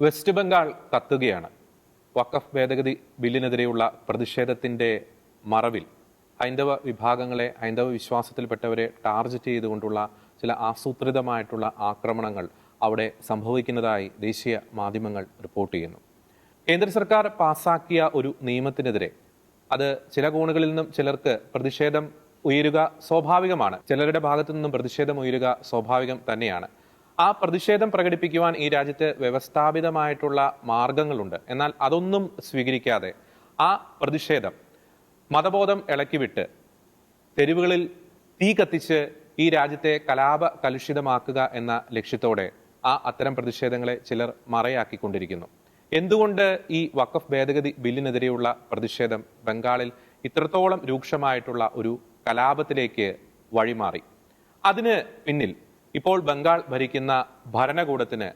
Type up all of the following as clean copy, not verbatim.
West Bengal കത്തുകയാണ്. വഖഫ് ഭേദഗതി ബില്ലിനെതിരെയുള്ള പ്രതിഷേധത്തിന്റെ മറവിൽ ഹൈന്ദവ വിഭാഗങ്ങളെ, ഹൈന്ദവ വിശ്വാസത്തിൽപ്പെട്ടവരെ ടാർഗറ്റ് ചെയ്തുകൊണ്ടുള്ള ചില ആസൂത്രിതമായിട്ടുള്ള ആക്രമണങ്ങൾ അവിടെ സംഭവിക്കുന്നതായി ദേശീയ മാധ്യമങ്ങൾ റിപ്പോർട്ട് ചെയ്യുന്നു. കേന്ദ്ര സർക്കാർ പാസാക്കിയ ഒരു നിയമത്തിനെതിരെ അത് ചില കോണുകളിൽ നിന്നും ചിലർക്ക് പ്രതിഷേധം ഉയരുക സ്വാഭാവികമാണ്. ചിലരുടെ ഭാഗത്തു നിന്നും പ്രതിഷേധം ഉയരുക സ്വാഭാവികം തന്നെയാണ്. ആ പ്രതിഷേധം പ്രകടിപ്പിക്കുവാൻ ഈ രാജ്യത്ത് വ്യവസ്ഥാപിതമായിട്ടുള്ള മാർഗങ്ങളുണ്ട്. എന്നാൽ അതൊന്നും സ്വീകരിക്കാതെ ആ പ്രതിഷേധം മതബോധം ഇളക്കിവിട്ട് തെരുവുകളിൽ തീ കത്തിച്ച് ഈ രാജ്യത്തെ കലാപ കലുഷിതമാക്കുക എന്ന ലക്ഷ്യത്തോടെ അത്തരം പ്രതിഷേധങ്ങളെ ചിലർ മറയാക്കിക്കൊണ്ടിരിക്കുന്നു. എന്തുകൊണ്ട് ഈ വഖഫ് ഭേദഗതി ബില്ലിനെതിരെയുള്ള പ്രതിഷേധം ബംഗാളിൽ ഇത്രത്തോളം രൂക്ഷമായിട്ടുള്ള ഒരു കലാപത്തിലേക്ക് വഴിമാറി? അതിന് പിന്നിൽ ഇപ്പോൾ ബംഗാൾ ഭരിക്കുന്ന ഭരണകൂടത്തിന്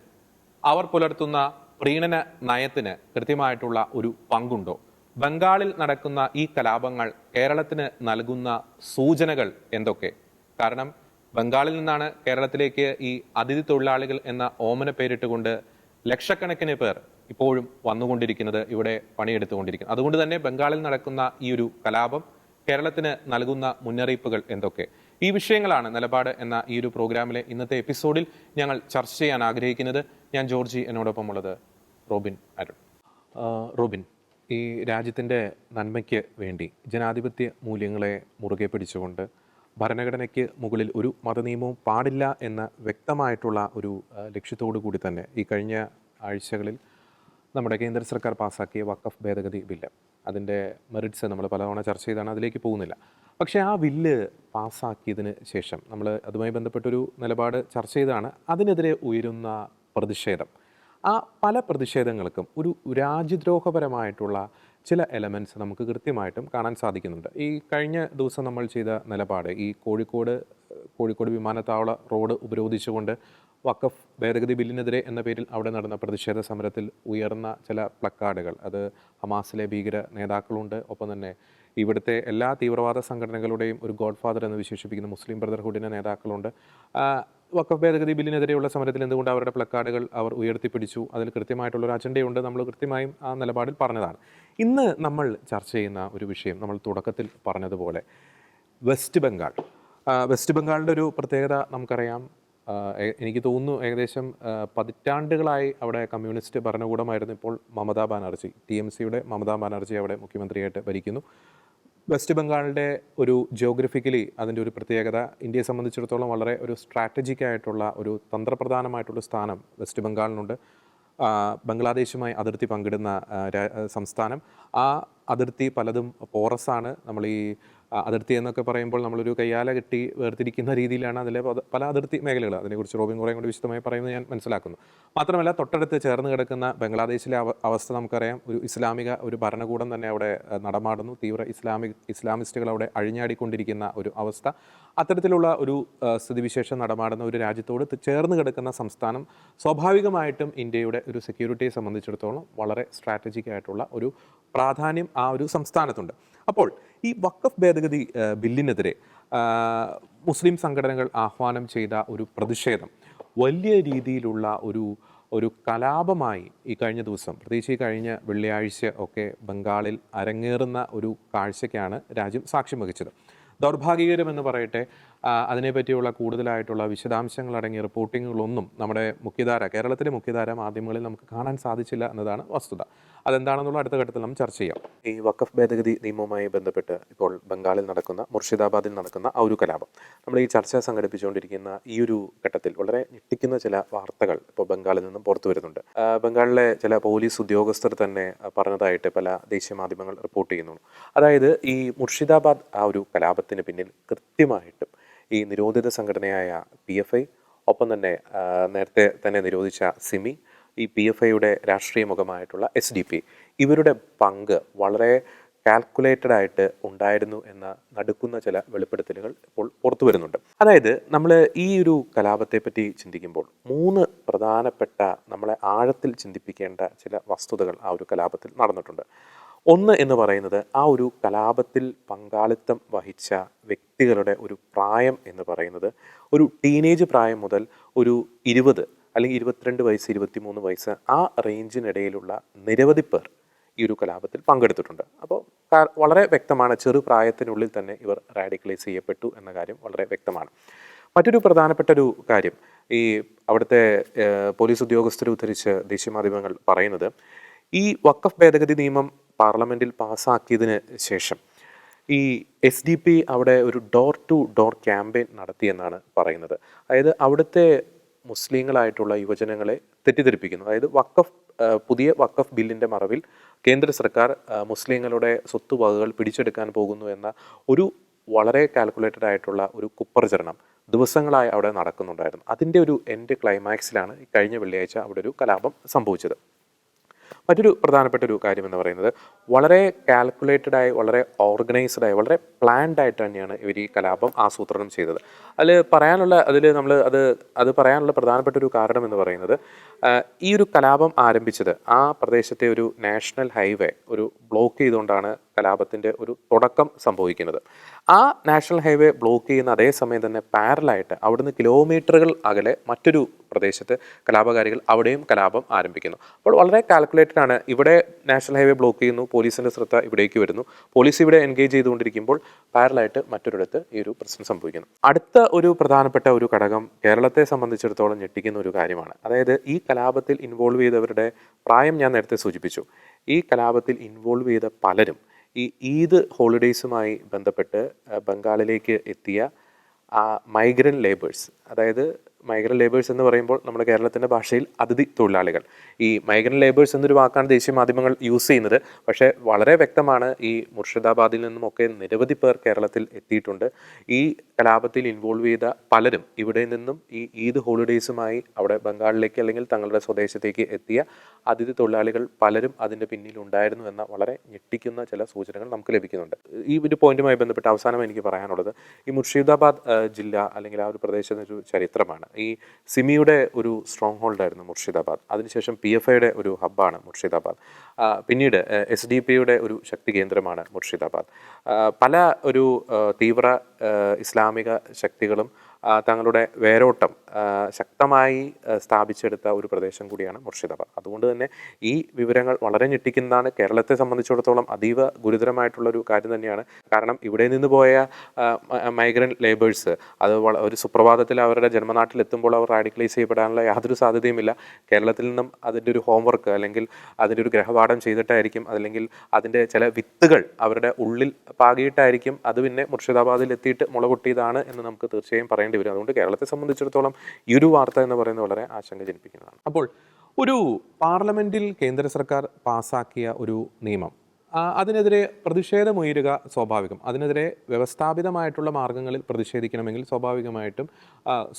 അവർ പുലർത്തുന്ന പ്രീണന നയത്തിന് കൃത്യമായിട്ടുള്ള ഒരു പങ്കുണ്ടോ? ബംഗാളിൽ നടക്കുന്ന ഈ കലാപങ്ങൾ കേരളത്തിന് നൽകുന്ന സൂചനകൾ എന്തൊക്കെ? കാരണം ബംഗാളിൽ നിന്നാണ് കേരളത്തിലേക്ക് ഈ അതിഥി തൊഴിലാളികൾ എന്ന ഓമന പേരിട്ടുകൊണ്ട് ലക്ഷക്കണക്കിന് പേർ ഇപ്പോഴും വന്നുകൊണ്ടിരിക്കുന്നത്, ഇവിടെ പണിയെടുത്തുകൊണ്ടിരിക്കുന്നത്. അതുകൊണ്ട് തന്നെ ബംഗാളിൽ നടക്കുന്ന ഈ ഒരു കലാപം കേരളത്തിന് നൽകുന്ന മുന്നറിയിപ്പുകൾ എന്തൊക്കെ? ഈ വിഷയങ്ങളാണ് നിലപാട് എന്ന ഈ ഒരു പ്രോഗ്രാമിലെ ഇന്നത്തെ എപ്പിസോഡിൽ ഞങ്ങൾ ചർച്ച ചെയ്യാൻ ആഗ്രഹിക്കുന്നത്. ഞാൻ ജോർജി, എന്നോടൊപ്പം ഉള്ളത് റോബിൻ അരുൺ. റോബിൻ, ഈ രാജ്യത്തിൻ്റെ നന്മയ്ക്ക് വേണ്ടി ജനാധിപത്യ മൂല്യങ്ങളെ മുറുകെ പിടിച്ചുകൊണ്ട് ഭരണഘടനയ്ക്ക് മുകളിൽ ഒരു മതനിയമവും പാടില്ല എന്ന വ്യക്തമായിട്ടുള്ള ഒരു ലക്ഷ്യത്തോടു കൂടി തന്നെ ഈ കഴിഞ്ഞ ആഴ്ചകളിൽ നമ്മുടെ കേന്ദ്ര സർക്കാർ പാസ്സാക്കിയ വഖഫ് ഭേദഗതി ബില്ല്, അതിൻ്റെ മെറിറ്റ്സ് നമ്മൾ പലതവണ ചർച്ച ചെയ്താണ്, അതിലേക്ക് പോകുന്നില്ല. പക്ഷേ ആ ബില്ല് പാസ്സാക്കിയതിന് ശേഷം നമ്മൾ അതുമായി ബന്ധപ്പെട്ടൊരു നിലപാട് ചർച്ച ചെയ്താണ്. അതിനെതിരെ ഉയരുന്ന പ്രതിഷേധം, ആ പല പ്രതിഷേധങ്ങൾക്കും ഒരു രാജ്യദ്രോഹപരമായിട്ടുള്ള ചില എലമെൻറ്റ്സ് നമുക്ക് കൃത്യമായിട്ടും കാണാൻ സാധിക്കുന്നുണ്ട്. ഈ കഴിഞ്ഞ ദിവസം നമ്മൾ ചെയ്ത നിലപാട്, ഈ കോഴിക്കോട് വിമാനത്താവള റോഡ് ഉപരോധിച്ചുകൊണ്ട് വഖഫ് ഭേദഗതി ബില്ലിനെതിരെ എന്ന പേരിൽ അവിടെ നടന്ന പ്രതിഷേധ സമരത്തിൽ ഉയർന്ന ചില പ്ലക്കാർഡുകൾ, അത് ഹമാസിലെ ഭീകര നേതാക്കളുണ്ട്, ഒപ്പം തന്നെ ഇവിടുത്തെ എല്ലാ തീവ്രവാദ സംഘടനകളുടെയും ഒരു ഗോഡ് ഫാദർ എന്ന് വിശേഷിപ്പിക്കുന്ന മുസ്ലിം ബ്രദർഹുഡിൻ്റെ നേതാക്കളുണ്ട്. വഖഫ് ഭേദഗതി ബില്ലിനെതിരെയുള്ള സമരത്തിൽ എന്തുകൊണ്ട് അവരുടെ പ്ലക്കാർഡുകൾ അവർ ഉയർത്തിപ്പിടിച്ചു? അതിൽ കൃത്യമായിട്ടുള്ളൊരു അജണ്ടയുണ്ട്. നമ്മൾ കൃത്യമായും ആ നിലപാടിൽ പറഞ്ഞതാണ്. ഇന്ന് നമ്മൾ ചർച്ച ചെയ്യുന്ന ഒരു വിഷയം, നമ്മൾ തുടക്കത്തിൽ പറഞ്ഞതുപോലെ വെസ്റ്റ് ബംഗാളിൻ്റെ ഒരു പ്രത്യേകത നമുക്കറിയാം. എനിക്ക് തോന്നുന്നു ഏകദേശം പതിറ്റാണ്ടുകളായി അവിടെ കമ്മ്യൂണിസ്റ്റ് ഭരണകൂടമായിരുന്നു. ഇപ്പോൾ മമതാ ബാനർജി, TMCയുടെ മമതാ ബാനർജി അവിടെ മുഖ്യമന്ത്രിയായിട്ട് ഭരിക്കുന്നു. വെസ്റ്റ് ബംഗാളിൻ്റെ ഒരു ജിയോഗ്രഫിക്കലി അതിൻ്റെ ഒരു പ്രത്യേകത, ഇന്ത്യയെ സംബന്ധിച്ചിടത്തോളം വളരെ ഒരു സ്ട്രാറ്റജിക് ആയിട്ടുള്ള ഒരു തന്ത്രപ്രധാനമായിട്ടുള്ള സ്ഥാനം വെസ്റ്റ് ബംഗാളിനുണ്ട്. ബംഗ്ലാദേശുമായി അതിർത്തി പങ്കിടുന്ന സംസ്ഥാനം. ആ അതിർത്തി പലതും പോറസാണ്. നമ്മൾ ഈ അതിർത്തി എന്നൊക്കെ പറയുമ്പോൾ നമ്മളൊരു കയ്യാല കെട്ടി വേർതിരിക്കുന്ന രീതിയിലാണ് അതിലെ പല അതിർത്തി മേഖലകൾ. അതിനെക്കുറിച്ച് റോബിൻ കുറേ കൂടി വിശദമായി പറയുന്നത് ഞാൻ മനസ്സിലാക്കുന്നു. മാത്രമല്ല തൊട്ടടുത്ത് ചേർന്ന് കിടക്കുന്ന ബംഗ്ലാദേശിലെ അവസ്ഥ നമുക്കറിയാം. ഒരു ഭരണകൂടം തന്നെ അവിടെ നടമാടുന്നു. തീവ്ര ഇസ്ലാമിസ്റ്റുകൾ അവിടെ അഴിഞ്ഞാടിക്കൊണ്ടിരിക്കുന്ന ഒരു അവസ്ഥ. അത്തരത്തിലുള്ള ഒരു സ്ഥിതിവിശേഷം നടമാടുന്ന ഒരു രാജ്യത്തോട് ചേർന്ന് കിടക്കുന്ന സംസ്ഥാനം സ്വാഭാവികമായിട്ടും ഇന്ത്യയുടെ ഒരു സെക്യൂരിറ്റിയെ സംബന്ധിച്ചിടത്തോളം വളരെ സ്ട്രാറ്റജിക് ആയിട്ടുള്ള ഒരു പ്രാധാന്യം ആ ഒരു സംസ്ഥാനത്തുണ്ട്. അപ്പോൾ ഈ വഖഫ് ഭേദഗതി ബില്ലിനെതിരെ മുസ്ലിം സംഘടനകൾ ആഹ്വാനം ചെയ്ത ഒരു പ്രതിഷേധം വലിയ രീതിയിലുള്ള ഒരു കലാപമായി ഈ കഴിഞ്ഞ ദിവസം, പ്രത്യേകിച്ച് ഈ കഴിഞ്ഞ വെള്ളിയാഴ്ച ഒക്കെ ബംഗാളിൽ അരങ്ങേറുന്ന ഒരു കാഴ്ചയ്ക്കാണ് രാജ്യം സാക്ഷ്യം വഹിച്ചത്. ദൗർഭാഗ്യകരമെന്ന് പറയട്ടെ, അതിനെപ്പറ്റിയുള്ള കൂടുതലായിട്ടുള്ള വിശദാംശങ്ങളടങ്ങിയ റിപ്പോർട്ടിങ്ങുകളൊന്നും നമ്മുടെ കേരളത്തിലെ മുഖ്യധാര മാധ്യമങ്ങളിൽ നമുക്ക് കാണാൻ സാധിച്ചില്ല എന്നതാണ് വസ്തുത. അതെന്താണെന്നുള്ള അടുത്ത ഘട്ടത്തിൽ നമ്മൾ ചർച്ച ചെയ്യാം. ഈ വഖഫ് ഭേദഗതി നിയമവുമായി ബന്ധപ്പെട്ട് ഇപ്പോൾ ബംഗാളിൽ നടക്കുന്ന, മുർഷിദാബാദിൽ നടക്കുന്ന ആ ഒരു കലാപം, നമ്മൾ ഈ ചർച്ച സംഘടിപ്പിച്ചുകൊണ്ടിരിക്കുന്ന ഈ ഒരു ഘട്ടത്തിൽ വളരെ ഞെട്ടിക്കുന്ന ചില വാർത്തകൾ ഇപ്പോൾ ബംഗാളിൽ നിന്നും പുറത്തു വരുന്നുണ്ട്. ബംഗാളിലെ ചില പോലീസ് ഉദ്യോഗസ്ഥർ തന്നെ പറഞ്ഞതായിട്ട് പല ദേശീയ മാധ്യമങ്ങൾ റിപ്പോർട്ട് ചെയ്യുന്നുണ്ട്. അതായത് ഈ മുർഷിദാബാദ് ആ ഒരു കലാപത്തിന് പിന്നിൽ കൃത്യമായിട്ടും ഈ നിരോധിത സംഘടനയായ PFI, ഒപ്പം തന്നെ നേരത്തെ തന്നെ നിരോധിച്ച സിമി, ഈ PFIയുടെ രാഷ്ട്രീയ മുഖമായിട്ടുള്ള SDP, ഇവരുടെ പങ്ക് വളരെ കാൽക്കുലേറ്റഡ് ആയിട്ട് ഉണ്ടായിരുന്നു എന്ന നടുക്കുന്ന ചില വെളിപ്പെടുത്തലുകൾ ഇപ്പോൾ പുറത്തു വരുന്നുണ്ട്. അതായത് നമ്മൾ ഈ ഒരു കലാപത്തെ പറ്റി ചിന്തിക്കുമ്പോൾ 3 പ്രധാനപ്പെട്ട, നമ്മളെ ആഴത്തിൽ ചിന്തിപ്പിക്കേണ്ട ചില വസ്തുതകൾ ആ ഒരു കലാപത്തിൽ നടന്നിട്ടുണ്ട്. ഒന്ന് എന്ന് പറയുന്നത്, ആ ഒരു കലാപത്തിൽ പങ്കാളിത്തം വഹിച്ച വ്യക്തികളുടെ ഒരു പ്രായം എന്ന് പറയുന്നത് ഒരു ടീനേജ് പ്രായം മുതൽ ഒരു 20 അല്ലെങ്കിൽ 22 വയസ്സ് 23 വയസ്സ് ആ റേഞ്ചിനിടയിലുള്ള നിരവധി പേർ ഈ ഒരു കലാപത്തിൽ പങ്കെടുത്തിട്ടുണ്ട്. അപ്പോൾ വളരെ വ്യക്തമാണ്, ചെറുപ്രായത്തിനുള്ളിൽ തന്നെ ഇവർ റാഡിക്കലൈസ് ചെയ്യപ്പെട്ടു എന്ന കാര്യം വളരെ വ്യക്തമാണ്. മറ്റൊരു പ്രധാനപ്പെട്ട ഒരു കാര്യം, ഈ അവിടുത്തെ പോലീസ് ഉദ്യോഗസ്ഥരെ ഉദ്ധരിച്ച് ദേശീയ മാധ്യമങ്ങൾ പറയുന്നത്, ഈ വഖഫ് ഭേദഗതി നിയമം പാർലമെൻറ്റിൽ പാസ്സാക്കിയതിന് ശേഷം ഈ SDP അവിടെ ഒരു ഡോർ ടു ഡോർ ക്യാമ്പയിൻ നടത്തിയെന്നാണ് പറയുന്നത്. അതായത് അവിടുത്തെ മുസ്ലിങ്ങളായിട്ടുള്ള യുവജനങ്ങളെ തെറ്റിദ്ധരിപ്പിക്കുന്നു. അതായത് പുതിയ വഖഫ് ബില്ലിൻ്റെ മറവിൽ കേന്ദ്ര സർക്കാർ മുസ്ലിങ്ങളുടെ സ്വത്തുവകകൾ പിടിച്ചെടുക്കാൻ പോകുന്നു എന്ന ഒരു വളരെ കാൽക്കുലേറ്റഡ് ആയിട്ടുള്ള ഒരു കുപ്രചരണം ദിവസങ്ങളായി അവിടെ നടക്കുന്നുണ്ടായിരുന്നു. അതിൻ്റെ ഒരു എൻഡ് ക്ലൈമാക്സിലാണ് കഴിഞ്ഞ വെള്ളിയാഴ്ച അവിടെ ഒരു കലാപം സംഭവിച്ചത്. മറ്റൊരു പ്രധാനപ്പെട്ട ഒരു കാര്യം എന്ന് പറയുന്നത്, വളരെ കാൽക്കുലേറ്റഡായി, വളരെ ഓർഗനൈസ്ഡായി, വളരെ പ്ലാൻഡ് ആയിട്ട് തന്നെയാണ് ഇവർ ഈ കലാപം ആസൂത്രണം ചെയ്തത്. അത് പറയാനുള്ള പ്രധാനപ്പെട്ട ഒരു കാരണം എന്ന് പറയുന്നത്, ഈ ഒരു കലാപം ആരംഭിച്ചത് ആ പ്രദേശത്തെ ഒരു നാഷണൽ ഹൈവേ ഒരു ബ്ലോക്ക് ചെയ്തുകൊണ്ടാണ് കലാപത്തിൻ്റെ ഒരു തുടക്കം സംഭവിക്കുന്നത്. ആ നാഷണൽ ഹൈവേ ബ്ലോക്ക് ചെയ്യുന്ന അതേ സമയം തന്നെ പാരലായിട്ട് അവിടുന്ന് കിലോമീറ്ററുകൾ അകലെ മറ്റൊരു പ്രദേശത്ത് കലാപകാരികൾ അവിടെയും കലാപം ആരംഭിക്കുന്നു. അപ്പോൾ വളരെ കാൽക്കുലേറ്റഡ് ആണ്. ഇവിടെ നാഷണൽ ഹൈവേ ബ്ലോക്ക് ചെയ്യുന്നു, പോലീസിൻ്റെ ശ്രദ്ധ ഇവിടേക്ക് വരുന്നു, പോലീസ് ഇവിടെ എൻഗേജ് ചെയ്തുകൊണ്ടിരിക്കുമ്പോൾ പാരലായിട്ട് മറ്റൊരിടത്ത് ഈ ഒരു പ്രശ്നം സംഭവിക്കുന്നു. അടുത്ത ഒരു പ്രധാനപ്പെട്ട ഒരു ഘടകം കേരളത്തെ സംബന്ധിച്ചിടത്തോളം ഞെട്ടിക്കുന്ന ഒരു കാര്യമാണ്. അതായത് ഈ കലാപത്തിൽ ഇൻവോൾവ് ചെയ്തവരുടെ പ്രായം ഞാൻ നേരത്തെ സൂചിപ്പിച്ചു. ഈ കലാപത്തിൽ ഇൻവോൾവ് ചെയ്ത പലരും ഈ ഈദ് ഹോളിഡേയ്സുമായി ബന്ധപ്പെട്ട് ബംഗാളിലേക്ക് എത്തിയ മൈഗ്രൻ്റ് ലേബേഴ്സ്, അതായത് മൈഗ്രൻ്റ് ലേബേഴ്സ് എന്ന് പറയുമ്പോൾ നമ്മുടെ കേരളത്തിൻ്റെ ഭാഷയിൽ അതിഥി തൊഴിലാളികൾ. ഈ മൈഗ്രൻ്റ് ലേബേഴ്സ് എന്നൊരു വാക്കാണ് ദേശീയ മാധ്യമങ്ങൾ യൂസ് ചെയ്യുന്നത്. പക്ഷേ വളരെ വ്യക്തമാണ്, ഈ മുർഷിദാബാദിൽ നിന്നുമൊക്കെ നിരവധി പേർ കേരളത്തിൽ എത്തിയിട്ടുണ്ട്. ഈ കലാപത്തിൽ ഇൻവോൾവ് ചെയ്ത പലരും ഇവിടെ നിന്നും ഈ ഈദ് ഹോളിഡേയ്സുമായി അവിടെ ബംഗാളിലേക്ക് അല്ലെങ്കിൽ തങ്ങളുടെ സ്വദേശത്തേക്ക് എത്തിയ അതിഥി തൊഴിലാളികൾ പലരും അതിൻ്റെ പിന്നിലുണ്ടായിരുന്നു എന്ന വളരെ ഞെട്ടിക്കുന്ന ചില സൂചനകൾ നമുക്ക് ലഭിക്കുന്നുണ്ട്. ഈ ഒരു പോയിന്റുമായി ബന്ധപ്പെട്ട് അവസാനം എനിക്ക് പറയാനുള്ളത്, ഈ മുർഷിദാബാദ് ജില്ല അല്ലെങ്കിൽ ആ ഒരു പ്രദേശത്തിനൊരു ചരിത്രമാണ്. ഈ സിമിയുടെ ഒരു സ്ട്രോങ് ഹോൾഡായിരുന്നു മുർഷിദാബാദ്. അതിനുശേഷം PFIയുടെ ഒരു ഹബ്ബാണ് മുർഷിദാബാദ്. പിന്നീട് SDP-യുടെ ഒരു ശക്തി കേന്ദ്രമാണ് മുർഷിദാബാദ്. പല ഒരു തീവ്ര ഇസ്ലാമിക ശക്തികളും തങ്ങളുടെ വേരോട്ടം ശക്തമായി സ്ഥാപിച്ചെടുത്ത ഒരു പ്രദേശം കൂടിയാണ് മുർഷിദാബാദ്. അതുകൊണ്ട് തന്നെ ഈ വിവരങ്ങൾ വളരെ ഞെട്ടിക്കുന്നതാണ്. കേരളത്തെ സംബന്ധിച്ചിടത്തോളം അതീവ ഗുരുതരമായിട്ടുള്ളൊരു കാര്യം തന്നെയാണ്. കാരണം ഇവിടെ നിന്ന് പോയ മൈഗ്രൻ്റ് ലേബേഴ്സ് അത് ഒരു സുപ്രഭാതത്തിൽ അവരുടെ ജന്മനാട്ടിലെത്തുമ്പോൾ അവർ റാഡിക്കലൈസ് ചെയ്യപ്പെടാനുള്ള യാതൊരു സാധ്യതയുമില്ല. കേരളത്തിൽ നിന്നും അതിൻ്റെ ഒരു ഹോംവർക്ക് അല്ലെങ്കിൽ അതിൻ്റെ ഒരു ഗ്രഹപാഠം ചെയ്തിട്ടായിരിക്കും, അല്ലെങ്കിൽ അതിൻ്റെ ചില വിത്തുകൾ അവരുടെ ഉള്ളിൽ പാകിയിട്ടായിരിക്കും അത് പിന്നെ മുർഷിദാബാദിൽ എത്തിയിട്ട് മുളപൊട്ടിയതാണ് എന്ന് നമുക്ക് തീർച്ചയായും പറയേണ്ടി വരും. അതുകൊണ്ട് കേരളത്തെ സംബന്ധിച്ചിടത്തോളം ഈ ഒരു വാർത്ത എന്ന് പറയുന്നത് വളരെ ആശങ്ക ജനിപ്പിക്കുന്നതാണ്. അപ്പോൾ ഒരു പാർലമെന്റിൽ കേന്ദ്ര സർക്കാർ പാസാക്കിയ ഒരു നിയമം, അതിനെതിരെ പ്രതിഷേധമുയരുക സ്വാഭാവികം. അതിനെതിരെ വ്യവസ്ഥാപിതമായിട്ടുള്ള മാർഗങ്ങളിൽ പ്രതിഷേധിക്കണമെങ്കിൽ സ്വാഭാവികമായിട്ടും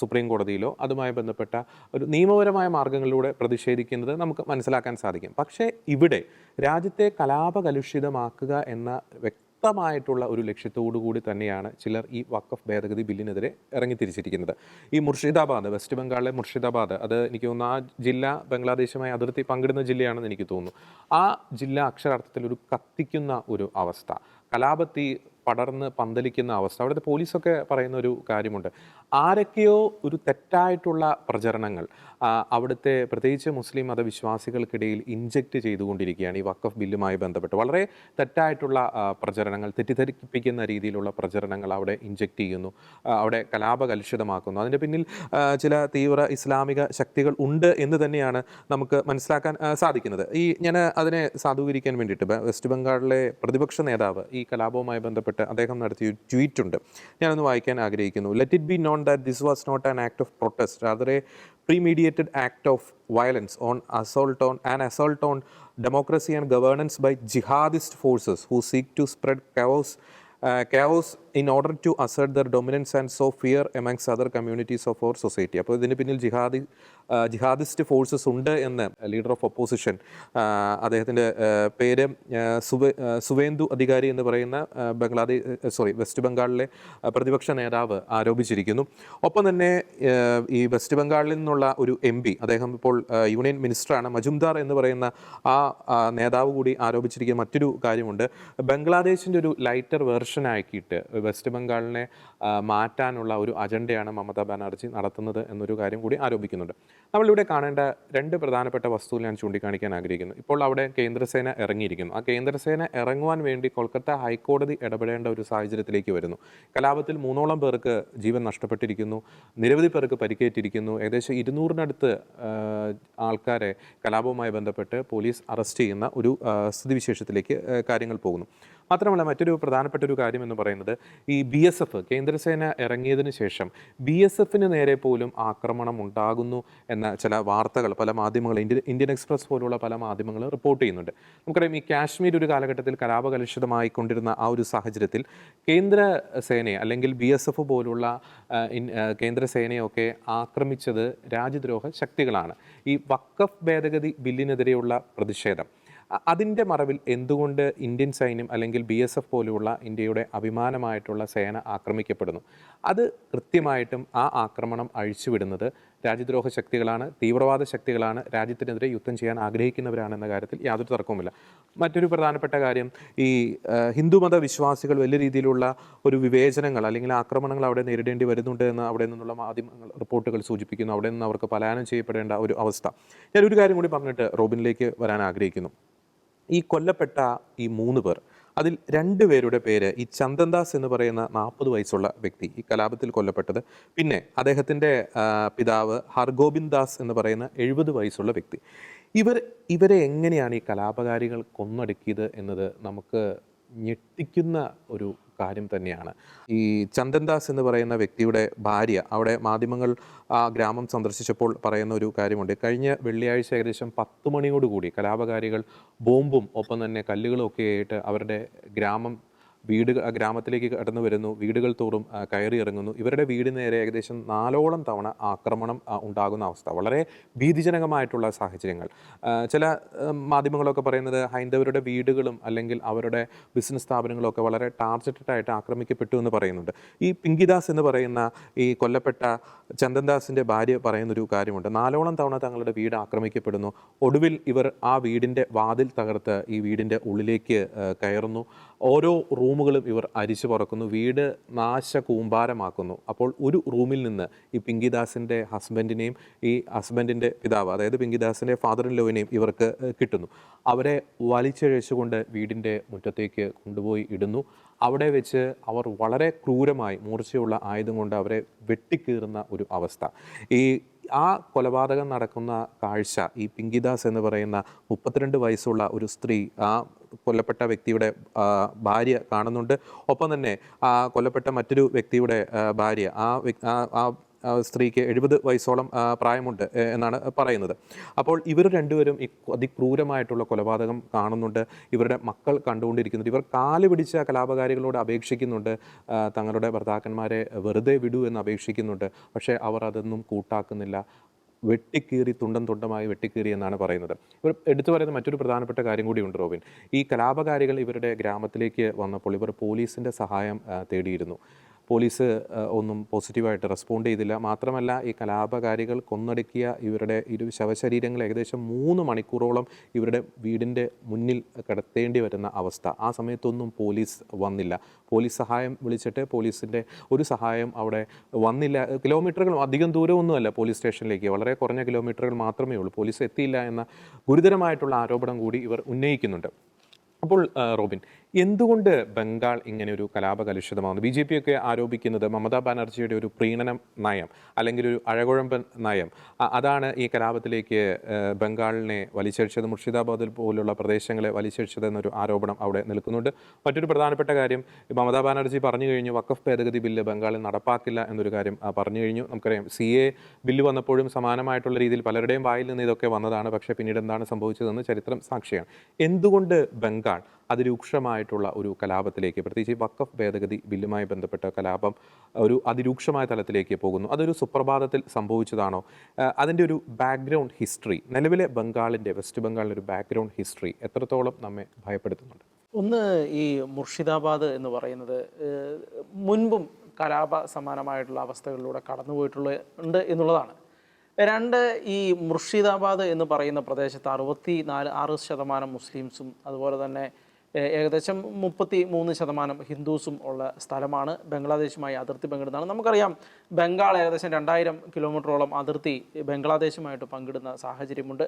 സുപ്രീം കോടതിയിലോ അതുമായി ബന്ധപ്പെട്ട ഒരു നിയമപരമായ മാർഗങ്ങളിലൂടെ പ്രതിഷേധിക്കുന്നത് നമുക്ക് മനസ്സിലാക്കാൻ സാധിക്കും. പക്ഷേ ഇവിടെ രാജ്യത്തെ കലാപകലുഷിതമാക്കുക എന്ന വ്യക്തമായിട്ടുള്ള ഒരു ലക്ഷ്യത്തോടു കൂടി തന്നെയാണ് ചിലർ ഈ വഖഫ് ഭേദഗതി ബില്ലിനെതിരെ ഇറങ്ങിത്തിരിച്ചിരിക്കുന്നത്. ഈ മുർഷിദാബാദ്, വെസ്റ്റ് ബംഗാളിലെ മുർഷിദാബാദ്, അത് എനിക്ക് തോന്നുന്നു ആ ജില്ല ബംഗ്ലാദേശുമായി അതിർത്തി പങ്കിടുന്ന ജില്ലയാണെന്ന് എനിക്ക് തോന്നുന്നു. ആ ജില്ല അക്ഷരാർത്ഥത്തിൽ ഒരു കത്തിക്കുന്ന ഒരു അവസ്ഥ, കലാപത്തി പടർന്ന് പന്തലിക്കുന്ന അവസ്ഥ. അവിടുത്തെ പോലീസൊക്കെ പറയുന്ന ഒരു കാര്യമുണ്ട്, ആരൊക്കെയോ ഒരു തെറ്റായിട്ടുള്ള പ്രചരണങ്ങൾ അവിടുത്തെ പ്രത്യേകിച്ച് മുസ്ലിം മതവിശ്വാസികൾക്കിടയിൽ ഇൻജക്റ്റ് ചെയ്തുകൊണ്ടിരിക്കുകയാണ് ഈ വഖഫ് ബില്ലുമായി ബന്ധപ്പെട്ട്. വളരെ തെറ്റായിട്ടുള്ള പ്രചരണങ്ങൾ, തെറ്റിദ്ധരിപ്പിക്കുന്ന രീതിയിലുള്ള പ്രചരണങ്ങൾ അവിടെ ഇൻജക്റ്റ് ചെയ്യുന്നു, അവിടെ കലാപകലുഷിതമാക്കുന്നു. അതിൻ്റെ പിന്നിൽ ചില തീവ്ര ഇസ്ലാമിക ശക്തികൾ ഉണ്ട് എന്ന് തന്നെയാണ് നമുക്ക് മനസ്സിലാക്കാൻ സാധിക്കുന്നത്. ഞാൻ അതിനെ സാധൂകരിക്കാൻ വേണ്ടിയിട്ട് വെസ്റ്റ് ബംഗാളിലെ പ്രതിപക്ഷ നേതാവ് ഈ കലാപവുമായി ബന്ധപ്പെട്ട് അദ്ദേഹം നടത്തിയ ട്വീറ്റ് ഉണ്ട്, ഞാനൊന്ന് വായിക്കാൻ ആഗ്രഹിക്കുന്നു. Let it be known that this was not an act of protest, rather a premeditated act of violence on assault on democracy and governance by jihadist forces who seek to spread chaos in order to assert their dominance and sow fear amongst other communities of our society. അപ്പോൾ ഇതിന് പിന്നിൽ jihadist forces ഉണ്ട് എന്ന് leader of opposition, അദ്ദേഹത്തിൻ്റെ പേര് സുവേന്ദു അധികാരി എന്ന് പറയുന്ന വെസ്റ്റ് ബംഗാളിലെ പ്രതിപക്ഷ നേതാവ് ആരോപിച്ചിരിക്കുന്നു. ഒപ്പം തന്നെ ഈ വെസ്റ്റ് ബംഗാളിൽ നിന്നുള്ള ഒരു MP, അദ്ദേഹം ഇപ്പോൾ യൂണിയൻ മിനിസ്റ്ററാണ്, മജുംദാർ എന്ന് പറയുന്ന ആ നേതാവ് കൂടി ആരോപിച്ചിരിക്കുന്ന മറ്റൊരു കാര്യമുണ്ട്. ബംഗ്ലാദേശിൻ്റെ ഒരു ലൈറ്റർ വേർഷൻ ആക്കിയിട്ട് വെസ്റ്റ് ബംഗാളിനെ മാറ്റാനുള്ള ഒരു അജണ്ടയാണ് മമതാ ബാനർജി നടത്തുന്നത് എന്നൊരു കാര്യം കൂടി ആരോപിക്കുന്നുണ്ട്. നമ്മളിവിടെ കാണേണ്ട രണ്ട് പ്രധാനപ്പെട്ട വസ്തുക്കൾ ഞാൻ ചൂണ്ടിക്കാണിക്കാൻ ആഗ്രഹിക്കുന്നു. ഇപ്പോൾ അവിടെ കേന്ദ്രസേന ഇറങ്ങിയിരിക്കുന്നു. ആ കേന്ദ്രസേന ഇറങ്ങുവാൻ വേണ്ടി കൊൽക്കത്ത ഹൈക്കോടതി ഇടപെടേണ്ട ഒരു സാഹചര്യത്തിലേക്ക് വരുന്നു. കലാപത്തിൽ 3ഓളം പേർക്ക് ജീവൻ നഷ്ടപ്പെട്ടിരിക്കുന്നു, നിരവധി പേർക്ക് പരിക്കേറ്റിരിക്കുന്നു. ഏകദേശം 200-നടുത്ത് ആൾക്കാരെ കലാപവുമായി ബന്ധപ്പെട്ട് പോലീസ് അറസ്റ്റ് ചെയ്യുന്ന ഒരു സ്ഥിതിവിശേഷത്തിലേക്ക് കാര്യങ്ങൾ പോകുന്നു. മാത്രമല്ല മറ്റൊരു പ്രധാനപ്പെട്ട ഒരു കാര്യം എന്ന് പറയുന്നത് ഈ BSF കേന്ദ്രസേന ഇറങ്ങിയതിന് ശേഷം BSFന് നേരെ പോലും ആക്രമണം ഉണ്ടാകുന്നു എന്ന ചില വാർത്തകൾ പല മാധ്യമങ്ങൾ ഇന്ത്യൻ എക്സ്പ്രസ് പോലുള്ള പല മാധ്യമങ്ങൾ റിപ്പോർട്ട് ചെയ്യുന്നുണ്ട്. നമുക്കറിയാം ഈ കാശ്മീർ ഒരു കാലഘട്ടത്തിൽ കലാപകലുഷിതമായി കൊണ്ടിരുന്ന ആ ഒരു സാഹചര്യത്തിൽ കേന്ദ്ര സേനയെ അല്ലെങ്കിൽ BSF പോലുള്ള കേന്ദ്രസേനയൊക്കെ ആക്രമിച്ചത് രാജ്യദ്രോഹ ശക്തികളാണ്. ഈ വഖഫ് ഭേദഗതി ബില്ലിനെതിരെയുള്ള പ്രതിഷേധം അതിൻ്റെ മറവിൽ എന്തുകൊണ്ട് ഇന്ത്യൻ സൈന്യം അല്ലെങ്കിൽ BSF പോലെയുള്ള ഇന്ത്യയുടെ അഭിമാനമായിട്ടുള്ള സേന ആക്രമിക്കപ്പെടുന്നു? അത് കൃത്യമായിട്ടും ആ ആക്രമണം അഴിച്ചുവിടുന്നത് രാജ്യദ്രോഹ ശക്തികളാണ്, തീവ്രവാദ ശക്തികളാണ്, രാജ്യത്തിനെതിരെ യുദ്ധം ചെയ്യാൻ ആഗ്രഹിക്കുന്നവരാണെന്ന കാര്യത്തിൽ യാതൊരു തർക്കവുമില്ല. മറ്റൊരു പ്രധാനപ്പെട്ട കാര്യം ഈ ഹിന്ദുമത വിശ്വാസികൾ വലിയ രീതിയിലുള്ള ഒരു വിവേചനങ്ങൾ അല്ലെങ്കിൽ ആക്രമണങ്ങൾ അവിടെ നേരിടേണ്ടി വരുന്നുണ്ട് എന്ന് അവിടെ നിന്നുള്ള മാധ്യമങ്ങൾ റിപ്പോർട്ടുകൾ സൂചിപ്പിക്കുന്നു. അവിടെ നിന്ന് അവർക്ക് പലായനം ചെയ്യപ്പെടേണ്ട ഒരു അവസ്ഥ. ഞാനൊരു കാര്യം കൂടി പറഞ്ഞിട്ട് റോബിനിലേക്ക് വരാൻ ആഗ്രഹിക്കുന്നു. ഈ കൊല്ലപ്പെട്ട ഈ 3 പേർ, അതിൽ 2 പേരുടെ പേര് ഈ ചന്ദൻദാസ് എന്ന് പറയുന്ന 40 വയസ്സുള്ള വ്യക്തി ഈ കലാപത്തിൽ കൊല്ലപ്പെട്ടത്, പിന്നെ അദ്ദേഹത്തിൻ്റെ പിതാവ് ഹർഗോബിന്ദ് ദാസ് എന്ന് പറയുന്ന 70 വയസ്സുള്ള വ്യക്തി. ഇവരെ എങ്ങനെയാണ് ഈ കലാപകാരികൾ കൊന്നൊടുക്കിയത് എന്നത് നമുക്ക് ഞെട്ടിക്കുന്ന ഒരു കാര്യം തന്നെയാണ്. ഈ ചന്ദൻദാസ് എന്ന് പറയുന്ന വ്യക്തിയുടെ ഭാര്യ അവിടെ മാധ്യമങ്ങൾ ആ ഗ്രാമം സന്ദർശിച്ചപ്പോൾ പറയുന്ന ഒരു കാര്യമുണ്ട്. കഴിഞ്ഞ വെള്ളിയാഴ്ച ഏകദേശം 10 മണിയോടുകൂടി കലാപകാരികൾ ബോംബും ഒപ്പം തന്നെ കല്ലുകളും ഒക്കെ ആയിട്ട് അവരുടെ ഗ്രാമത്തിലേക്ക് കടന്നു വരുന്നു, വീടുകൾ തോറും കയറി ഇറങ്ങുന്നു. ഇവരുടെ വീട് നേരെ ഏകദേശം 4ഓളം തവണ ആക്രമണം ഉണ്ടാകുന്ന അവസ്ഥ, വളരെ ഭീതിജനകമായിട്ടുള്ള സാഹചര്യങ്ങൾ. ചില മാധ്യമങ്ങളൊക്കെ പറയുന്നത് ഹൈന്ദവരുടെ വീടുകളും അല്ലെങ്കിൽ അവരുടെ ബിസിനസ് സ്ഥാപനങ്ങളൊക്കെ വളരെ ടാർഗറ്റഡായിട്ട് ആക്രമിക്കപ്പെട്ടു എന്ന് പറയുന്നുണ്ട്. ഈ പിങ്കിദാസ് എന്ന് പറയുന്ന ഈ കൊല്ലപ്പെട്ട ചന്ദൻദാസിൻ്റെ ഭാര്യ പറയുന്നൊരു കാര്യമുണ്ട്. 4ഓളം തവണ തങ്ങളുടെ വീട് ആക്രമിക്കപ്പെടുന്നു. ഒടുവിൽ ഇവർ ആ വീടിൻ്റെ വാതിൽ തകർത്ത് ഈ വീടിൻ്റെ ഉള്ളിലേക്ക് കയറുന്നു. ഓരോ റൂമുകളും ഇവർ അരിച്ചു പറക്കുന്നു, വീട് നാശകൂമ്പാരമാക്കുന്നു. അപ്പോൾ ഒരു റൂമിൽ നിന്ന് ഈ പിങ്കിദാസിൻ്റെ ഹസ്ബൻഡിനെയും ഈ ഹസ്ബൻഡിൻ്റെ പിതാവ് അതായത് പിങ്കിദാസിൻ്റെ ഫാദർ ഇൻ ലോവിനെയും ഇവർക്ക് കിട്ടുന്നു. അവരെ വലിച്ചിഴച്ചുകൊണ്ട് വീടിൻ്റെ മുറ്റത്തേക്ക് കൊണ്ടുപോയി ഇടുന്നു. അവിടെ വെച്ച് അവർ വളരെ ക്രൂരമായി മൂർച്ചയുള്ള ആയുധം കൊണ്ട് അവരെ വെട്ടിക്കീറുന്ന ഒരു അവസ്ഥ. ആ കൊലപാതകം നടക്കുന്ന കാഴ്ച ഈ പിങ്കിദാസ് എന്ന് പറയുന്ന 32 വയസ്സുള്ള ഒരു സ്ത്രീ, ആ കൊല്ലപ്പെട്ട വ്യക്തിയുടെ ഭാര്യ കാണുന്നുണ്ട്. ഒപ്പം തന്നെ ആ കൊല്ലപ്പെട്ട മറ്റൊരു വ്യക്തിയുടെ ഭാര്യ, ആ സ്ത്രീക്ക് 70 വയസ്സോളം പ്രായമുണ്ട് എന്നാണ് പറയുന്നത്. അപ്പോൾ ഇവർ രണ്ടുപേരും ഈ അതിക്രൂരമായിട്ടുള്ള കൊലപാതകം കാണുന്നുണ്ട്. ഇവരുടെ മക്കൾ കണ്ടുകൊണ്ടിരിക്കുന്നുണ്ട്. ഇവർ കാല് പിടിച്ച കലാപകാരികളോട് അപേക്ഷിക്കുന്നുണ്ട്, തങ്ങളുടെ ഭർത്താക്കന്മാരെ വെറുതെ വിടൂ എന്ന് അപേക്ഷിക്കുന്നുണ്ട്. പക്ഷേ അവർ അതൊന്നും കൂട്ടാക്കുന്നില്ല. വെട്ടിക്കീറി തുണ്ടമായി വെട്ടിക്കീറി എന്നാണ് പറയുന്നത്. ഇവർ എടുത്തു പറയുന്ന മറ്റൊരു പ്രധാനപ്പെട്ട കാര്യം കൂടിയുണ്ട് റോബിൻ. ഈ കലാപകാരികൾ ഇവരുടെ ഗ്രാമത്തിലേക്ക് വന്നപ്പോൾ ഇവർ പോലീസിൻ്റെ സഹായം തേടിയിരുന്നു. പോലീസ് ഒന്നും പോസിറ്റീവായിട്ട് റെസ്പോണ്ട് ചെയ്തില്ല. മാത്രമല്ല ഈ കലാപകാരികൾ കൊന്നൊടുക്കിയ ഇവരുടെ ശവശരീരങ്ങൾ ഏകദേശം 3 മണിക്കൂറോളം ഇവരുടെ വീടിൻ്റെ മുന്നിൽ കിടത്തേണ്ടി വരുന്ന അവസ്ഥ. ആ സമയത്തൊന്നും പോലീസ് വന്നില്ല. പോലീസ് സഹായം വിളിച്ചിട്ട് പോലീസിൻ്റെ ഒരു സഹായം അവിടെ വന്നില്ല. കിലോമീറ്ററുകൾ അധികം ദൂരമൊന്നുമല്ല പോലീസ് സ്റ്റേഷനിലേക്ക്, വളരെ കുറഞ്ഞ കിലോമീറ്ററുകൾ മാത്രമേ ഉള്ളൂ. പോലീസ് എത്തിയില്ല എന്ന ഗുരുതരമായിട്ടുള്ള ആരോപണം കൂടി ഇവർ ഉന്നയിക്കുന്നുണ്ട്. അപ്പോൾ റോബിൻ, എന്തുകൊണ്ട് ബംഗാൾ ഇങ്ങനെ ഒരു കലാപകലുഷിതമാകുന്നു? BJP ഒക്കെ ആരോപിക്കുന്നത് മമതാ ബാനർജിയുടെ ഒരു പ്രീണന നയം അല്ലെങ്കിൽ ഒരു അഴകുഴമ്പൻ നയം അതാണ് ഈ കലാപത്തിലേക്ക് ബംഗാളിനെ വലിച്ചഴിച്ചത്, മുർഷിദാബാദിൽ പോലുള്ള പ്രദേശങ്ങളെ വലിച്ചഴിച്ചത് എന്നൊരു ആരോപണം അവിടെ നിൽക്കുന്നുണ്ട്. മറ്റൊരു പ്രധാനപ്പെട്ട കാര്യം മമതാ ബാനർജി പറഞ്ഞു കഴിഞ്ഞു, വഖഫ് ഭേദഗതി ബില്ല് ബംഗാളിൽ നടപ്പാക്കില്ല എന്നൊരു കാര്യം പറഞ്ഞു കഴിഞ്ഞു. നമുക്കറിയാം CA ബില്ല് വന്നപ്പോഴും സമാനമായിട്ടുള്ള രീതിയിൽ പലരുടെയും വായിൽ നിന്ന് ഇതൊക്കെ വന്നതാണ്. പക്ഷേ പിന്നീട് എന്താണ് സംഭവിച്ചതെന്ന് ചരിത്രം സാക്ഷിയാണ്. എന്തുകൊണ്ട് ബംഗാൾ അതിരൂക്ഷമായിട്ടുള്ള ഒരു കലാപത്തിലേക്ക്, പ്രത്യേകിച്ച് വഖഫ് ഭേദഗതി ബില്ലുമായി ബന്ധപ്പെട്ട കലാപം ഒരു അതിരൂക്ഷമായ തലത്തിലേക്ക് പോകുന്നു? അതൊരു സുപ്രഭാതത്തിൽ സംഭവിച്ചതാണോ? അതിൻ്റെ ഒരു ബാക്ക്ഗ്രൗണ്ട് ഹിസ്റ്ററി, നിലവിലെ വെസ്റ്റ് ബംഗാളിൻ്റെ ഒരു ബാക്ക്ഗ്രൗണ്ട് ഹിസ്റ്ററി എത്രത്തോളം നമ്മെ ഭയപ്പെടുത്തുന്നുണ്ട്? ഒന്ന്, ഈ മുർഷിദാബാദ് എന്ന് പറയുന്നത് മുൻപും കലാപ സമാനമായിട്ടുള്ള അവസ്ഥകളിലൂടെ കടന്നുപോയിട്ടുണ്ട് എന്നുള്ളതാണ്. 2, ഈ മുർഷിദാബാദ് എന്ന് പറയുന്ന പ്രദേശത്ത് 64% മുസ്ലിംസും അതുപോലെ തന്നെ ഏകദേശം 33% ഹിന്ദുസും ഉള്ള സ്ഥലമാണ്. ബംഗ്ലാദേശുമായി അതിർത്തി പങ്കിടുന്നതാണ്. നമുക്കറിയാം ബംഗാൾ ഏകദേശം 2000 കിലോമീറ്ററോളം അതിർത്തി ബംഗ്ലാദേശുമായിട്ട് പങ്കിടുന്ന സാഹചര്യമുണ്ട്.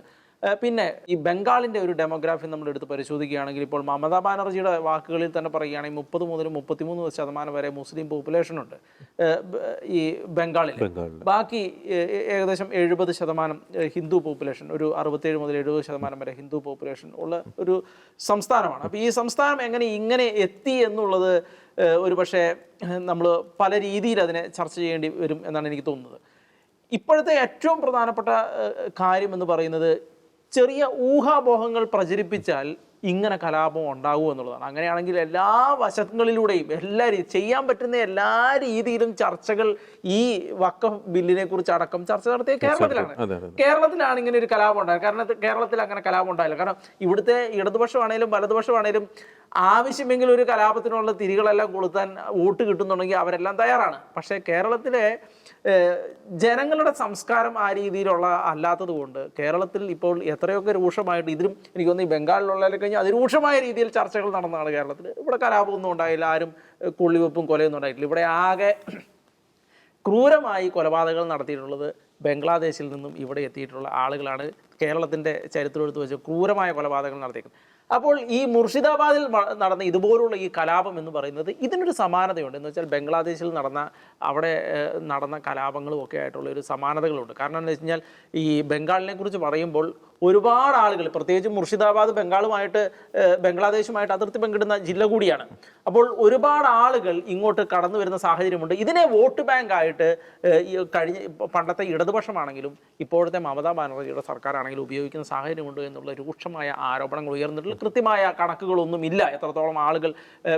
പിന്നെ ഈ ബംഗാളിൻ്റെ ഒരു ഡെമോഗ്രാഫി നമ്മൾ എടുത്ത് പരിശോധിക്കുകയാണെങ്കിൽ ഇപ്പോൾ മമതാ ബാനർജിയുടെ വാക്കുകളിൽ തന്നെ പറയുകയാണെങ്കിൽ 30 മുതൽ 33% വരെ മുസ്ലിം പോപ്പുലേഷൻ ഉണ്ട് ഈ ബംഗാളിൽ. ബാക്കി ഏകദേശം 70% ഹിന്ദു പോപ്പുലേഷൻ, ഒരു 67 മുതൽ 70% വരെ ഹിന്ദു പോപ്പുലേഷൻ ഉള്ള ഒരു സംസ്ഥാനമാണ്. അപ്പോൾ ഈ സംസ്ഥാനം ഇങ്ങനെ എത്തി എന്നുള്ളത് ഒരു പക്ഷേ നമ്മൾ പല രീതിയിൽ അതിനെ ചർച്ച ചെയ്യേണ്ടി വരും എന്നാണ് എനിക്ക് തോന്നുന്നത്. ഇപ്പോഴത്തെ ഏറ്റവും പ്രധാനപ്പെട്ട കാര്യം എന്ന് പറയുന്നത് ചെറിയ ഊഹാപോഹങ്ങൾ പ്രചരിപ്പിച്ചാൽ ഇങ്ങനെ കലാപം ഉണ്ടാകും എന്നുള്ളതാണ്. അങ്ങനെയാണെങ്കിൽ എല്ലാ വശങ്ങളിലൂടെയും ചെയ്യാൻ പറ്റുന്ന എല്ലാ രീതിയിലും ചർച്ചകൾ ഈ വഖഫ് ബില്ലിനെ കുറിച്ച് അടക്കം ചർച്ച നടത്തിയ കേരളത്തിലാണ് ഇങ്ങനെ ഒരു കലാപം ഉണ്ടായത്. കാരണം കേരളത്തിൽ അങ്ങനെ കലാപം ഉണ്ടായില്ല. കാരണം ഇവിടുത്തെ ഇടതുപക്ഷമാണേലും വലതുപക്ഷമാണേലും ആവശ്യമെങ്കിൽ ഒരു കലാപത്തിനുള്ള തിരികളെല്ലാം കൊളുത്താൻ വോട്ട് കിട്ടുന്നുണ്ടെങ്കിൽ അവരെല്ലാം തയ്യാറാണ്. പക്ഷേ കേരളത്തിലെ ജനങ്ങളുടെ സംസ്കാരം ആ രീതിയിലുള്ള അല്ലാത്തത് കൊണ്ട് കേരളത്തിൽ ഇപ്പോൾ എത്രയൊക്കെ രൂക്ഷമായിട്ട് ഇതിലും എനിക്ക് തോന്നുന്നു ഈ ബംഗാളിലുള്ളതിൽ കഴിഞ്ഞാൽ അതിരൂക്ഷമായ രീതിയിൽ ചർച്ചകൾ നടന്നതാണ് കേരളത്തിൽ. ഇവിടെ കലാപമൊന്നും ഉണ്ടായില്ല, ആരും കൊള്ളിവെപ്പും കൊലയൊന്നും ഉണ്ടായിട്ടില്ല. ഇവിടെ ആകെ ക്രൂരമായി കൊലപാതകങ്ങൾ നടത്തിയിട്ടുള്ളത് ബംഗ്ലാദേശിൽ നിന്നും ഇവിടെ എത്തിയിട്ടുള്ള ആളുകളാണ്. കേരളത്തിൻ്റെ ചരിത്രം എടുത്ത് വെച്ച് ക്രൂരമായ കൊലപാതകങ്ങൾ നടത്തിയിരിക്കുന്നത്. അപ്പോൾ ഈ മുർഷിദാബാദിൽ നടന്ന ഇതുപോലുള്ള ഈ കലാപം എന്ന് പറയുന്നത് ഇതിനൊരു സമാനതയുണ്ട്. എന്ന് വെച്ചാൽ ബംഗ്ലാദേശിൽ അവിടെ നടന്ന കലാപങ്ങളും ഒക്കെ ആയിട്ടുള്ള ഒരു സമാനതകളുണ്ട്. കാരണം എന്ന് വെച്ച് കഴിഞ്ഞാൽ ഈ ബംഗാളിനെ കുറിച്ച് പറയുമ്പോൾ ഒരുപാട് ആളുകൾ, പ്രത്യേകിച്ച് മുർഷിദാബാദ് ബംഗ്ലാദേശുമായിട്ട് അതിർത്തി പങ്കിടുന്ന ജില്ല കൂടിയാണ്. അപ്പോൾ ഒരുപാട് ആളുകൾ ഇങ്ങോട്ട് കടന്നു വരുന്ന സാഹചര്യമുണ്ട്. ഇതിനെ വോട്ട് ബാങ്ക് ആയിട്ട് പണ്ടത്തെ ഇടതുപക്ഷമാണെങ്കിലും ഇപ്പോഴത്തെ മമതാ ബാനർജിയുടെ സർക്കാരാണെങ്കിലും ഉപയോഗിക്കുന്ന സാഹചര്യമുണ്ട് എന്നുള്ള രൂക്ഷമായ ആരോപണങ്ങൾ ഉയർന്നിട്ടുള്ള കൃത്യമായ കണക്കുകളൊന്നും ഇല്ല എത്രത്തോളം ആളുകൾ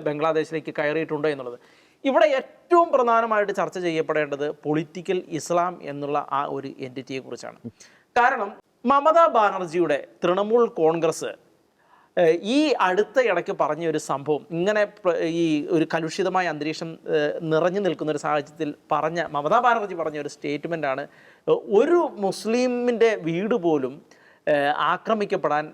ബംഗ്ലാദേശിലേക്ക് കയറിയിട്ടുണ്ട് എന്നുള്ളത്. ഇവിടെ ഏറ്റവും പ്രധാനമായിട്ട് ചർച്ച ചെയ്യപ്പെടേണ്ടത് പൊളിറ്റിക്കൽ ഇസ്ലാം എന്നുള്ള ആ ഒരു എൻറ്റിറ്റിയെ കുറിച്ചാണ്. കാരണം മമതാ ബാനർജിയുടെ തൃണമൂൽ കോൺഗ്രസ് ഈ അടുത്ത ഇടയ്ക്ക് പറഞ്ഞ ഒരു സംഭവം, ഇങ്ങനെ ഈ ഒരു കലുഷിതമായ അന്തരീക്ഷം നിറഞ്ഞു നിൽക്കുന്ന ഒരു സാഹചര്യത്തിൽ മമതാ ബാനർജി പറഞ്ഞ ഒരു സ്റ്റേറ്റ്മെൻറ്റാണ്, ഒരു മുസ്ലിമിൻ്റെ വീട് പോലും ആക്രമിക്കപ്പെടാൻ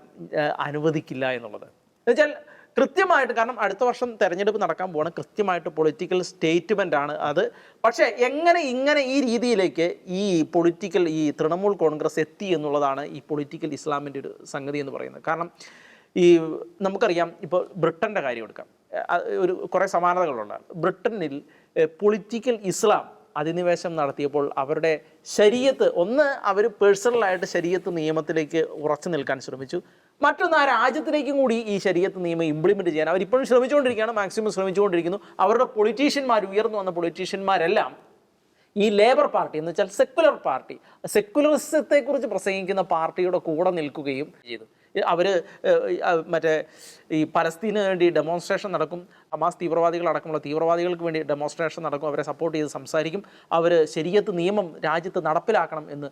അനുവദിക്കില്ല എന്നുള്ളത്. എന്നുവെച്ചാൽ കൃത്യമായിട്ട്, കാരണം അടുത്ത വർഷം തെരഞ്ഞെടുപ്പ് നടക്കാൻ പോവാണ്, കൃത്യമായിട്ട് പൊളിറ്റിക്കൽ സ്റ്റേറ്റ്മെൻ്റ് ആണ് അത്. പക്ഷേ ഇങ്ങനെ ഈ രീതിയിലേക്ക് ഈ തൃണമൂൽ കോൺഗ്രസ് എത്തി എന്നുള്ളതാണ് ഈ പൊളിറ്റിക്കൽ ഇസ്ലാമിൻ്റെ ഒരു സംഗതി എന്ന് പറയുന്നത്. കാരണം നമുക്കറിയാം, ഇപ്പോൾ ബ്രിട്ടൻ്റെ കാര്യം എടുക്കാം, കുറേ സമാനതകളുണ്ട്. ബ്രിട്ടനിൽ പൊളിറ്റിക്കൽ ഇസ്ലാം അധിനിവേശം നടത്തിയപ്പോൾ അവരുടെ ശരീഅത്ത് അവർ പേഴ്സണലായിട്ട് ശരീഅത്ത് നിയമത്തിലേക്ക് ഉറച്ചു നിൽക്കാൻ ശ്രമിച്ചു. മറ്റൊന്ന്, ആ രാജ്യത്തിലേക്കും കൂടി ഈ ശരീഅത്ത് നിയമം ഇംപ്ലിമെൻറ്റ് ചെയ്യാൻ അവരിപ്പോഴും ശ്രമിച്ചുകൊണ്ടിരിക്കുകയാണ്, മാക്സിമം ശ്രമിച്ചുകൊണ്ടിരിക്കുന്നു. അവരുടെ ഉയർന്നു വന്ന പൊളിറ്റീഷ്യന്മാരെല്ലാം ഈ ലേബർ പാർട്ടി എന്ന് വെച്ചാൽ സെക്കുലർ പാർട്ടി, സെക്കുലറിസത്തെക്കുറിച്ച് പ്രസംഗിക്കുന്ന പാർട്ടിയുടെ കൂടെ നിൽക്കുകയും ചെയ്തു. അവർ ഈ പലസ്തീന് വേണ്ടി ഡെമോൺസ്ട്രേഷൻ നടക്കും, ഹമാസ് തീവ്രവാദികളടക്കമുള്ള തീവ്രവാദികൾക്ക് വേണ്ടി ഡെമോൺസ്ട്രേഷൻ നടക്കും, അവരെ സപ്പോർട്ട് ചെയ്ത് സംസാരിക്കും, അവർ ശരീഅത്ത് നിയമം രാജ്യത്ത് നടപ്പിലാക്കണം എന്ന്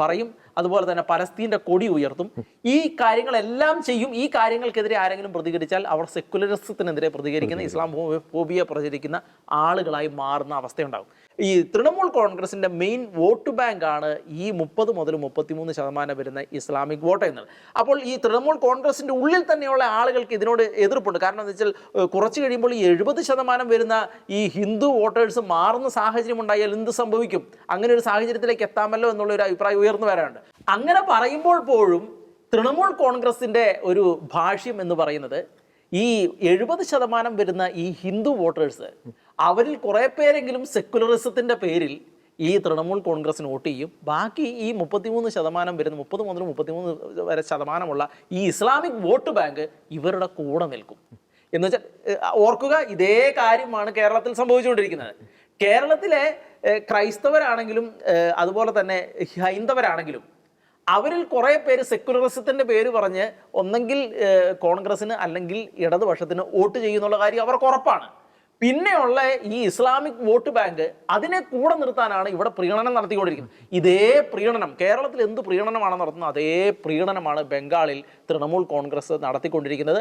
പറയും, അതുപോലെ തന്നെ പലസ്തീൻ്റെ കൊടി ഉയർത്തും. ഈ കാര്യങ്ങളെല്ലാം ചെയ്യും. ഈ കാര്യങ്ങൾക്കെതിരെ ആരെങ്കിലും പ്രതികരിച്ചാൽ അവർ സെക്കുലറിസത്തിനെതിരെ പ്രതികരിക്കുന്ന, ഇസ്ലാം ഫോബിയ പ്രചരിക്കുന്ന ആളുകളായി മാറുന്ന അവസ്ഥയുണ്ടാകും. ഈ തൃണമൂൽ കോൺഗ്രസിൻ്റെ മെയിൻ വോട്ട് ബാങ്കാണ് ഈ 30 മുതൽ 33% വരുന്ന ഇസ്ലാമിക് വോട്ട് എന്നത്. അപ്പോൾ ഈ തൃണമൂൽ കോൺഗ്രസിൻ്റെ ഉള്ളിൽ തന്നെയുള്ള ആളുകൾക്ക് ഇതിനോട് എതിർപ്പുണ്ട്. കാരണം എന്താ വെച്ചാൽ കുറച്ച് കഴിയുമ്പോൾ ഈ 70% വരുന്ന ഈ ഹിന്ദു വോട്ടേഴ്സ് മാറുന്ന സാഹചര്യം ഉണ്ടായാൽ എന്ത് സംഭവിക്കും? അങ്ങനെ ഒരു സാഹചര്യത്തിലേക്ക് എത്താമല്ലോ എന്നുള്ളൊരു അഭിപ്രായം ഉയർന്നു വരാറുണ്ട്. അങ്ങനെ പറയുമ്പോൾ പോലും തൃണമൂൽ കോൺഗ്രസിൻ്റെ ഒരു ഭാഷ്യം എന്ന് പറയുന്നത് ഈ 70% വരുന്ന ഈ ഹിന്ദു വോട്ടേഴ്സ്, അവരിൽ കുറേ പേരെങ്കിലും സെക്കുലറിസത്തിൻ്റെ പേരിൽ ഈ തൃണമൂൽ കോൺഗ്രസിന് വോട്ട് ചെയ്യും. ബാക്കി ഈ 33% വരുന്ന 30 മുതൽ 33 വരെ ശതമാനമുള്ള ഈ ഇസ്ലാമിക് വോട്ട് ബാങ്ക് ഇവരുടെ കൂടെ നിൽക്കും. എന്ന് വെച്ചാൽ ഓർക്കുക, ഇതേ കാര്യമാണ് കേരളത്തിൽ സംഭവിച്ചുകൊണ്ടിരിക്കുന്നത്. കേരളത്തിലെ ക്രൈസ്തവരാണെങ്കിലും അതുപോലെ തന്നെ ഹൈന്ദവരാണെങ്കിലും അവരിൽ കുറേ പേര് സെക്കുലറിസത്തിൻ്റെ പേര് പറഞ്ഞ് ഒന്നെങ്കിൽ കോൺഗ്രസ്സിന് അല്ലെങ്കിൽ ഇടതുപക്ഷത്തിന് വോട്ട് ചെയ്യുന്നുള്ള കാര്യം അവർക്ക് ഉറപ്പാണ്. പിന്നെയുള്ള ഈ ഇസ്ലാമിക് വോട്ട് ബാങ്ക്, അതിനെ കൂടെ നിർത്താനാണ് ഇവിടെ പ്രീണനം നടത്തിക്കൊണ്ടിരിക്കുന്നത്. ഇതേ പ്രീണനം കേരളത്തിൽ എന്ത് പ്രീണനമാണ് നടത്തുന്നത്, അതേ പ്രീണനമാണ് ബംഗാളിൽ തൃണമൂൽ കോൺഗ്രസ് നടത്തിക്കൊണ്ടിരിക്കുന്നത്.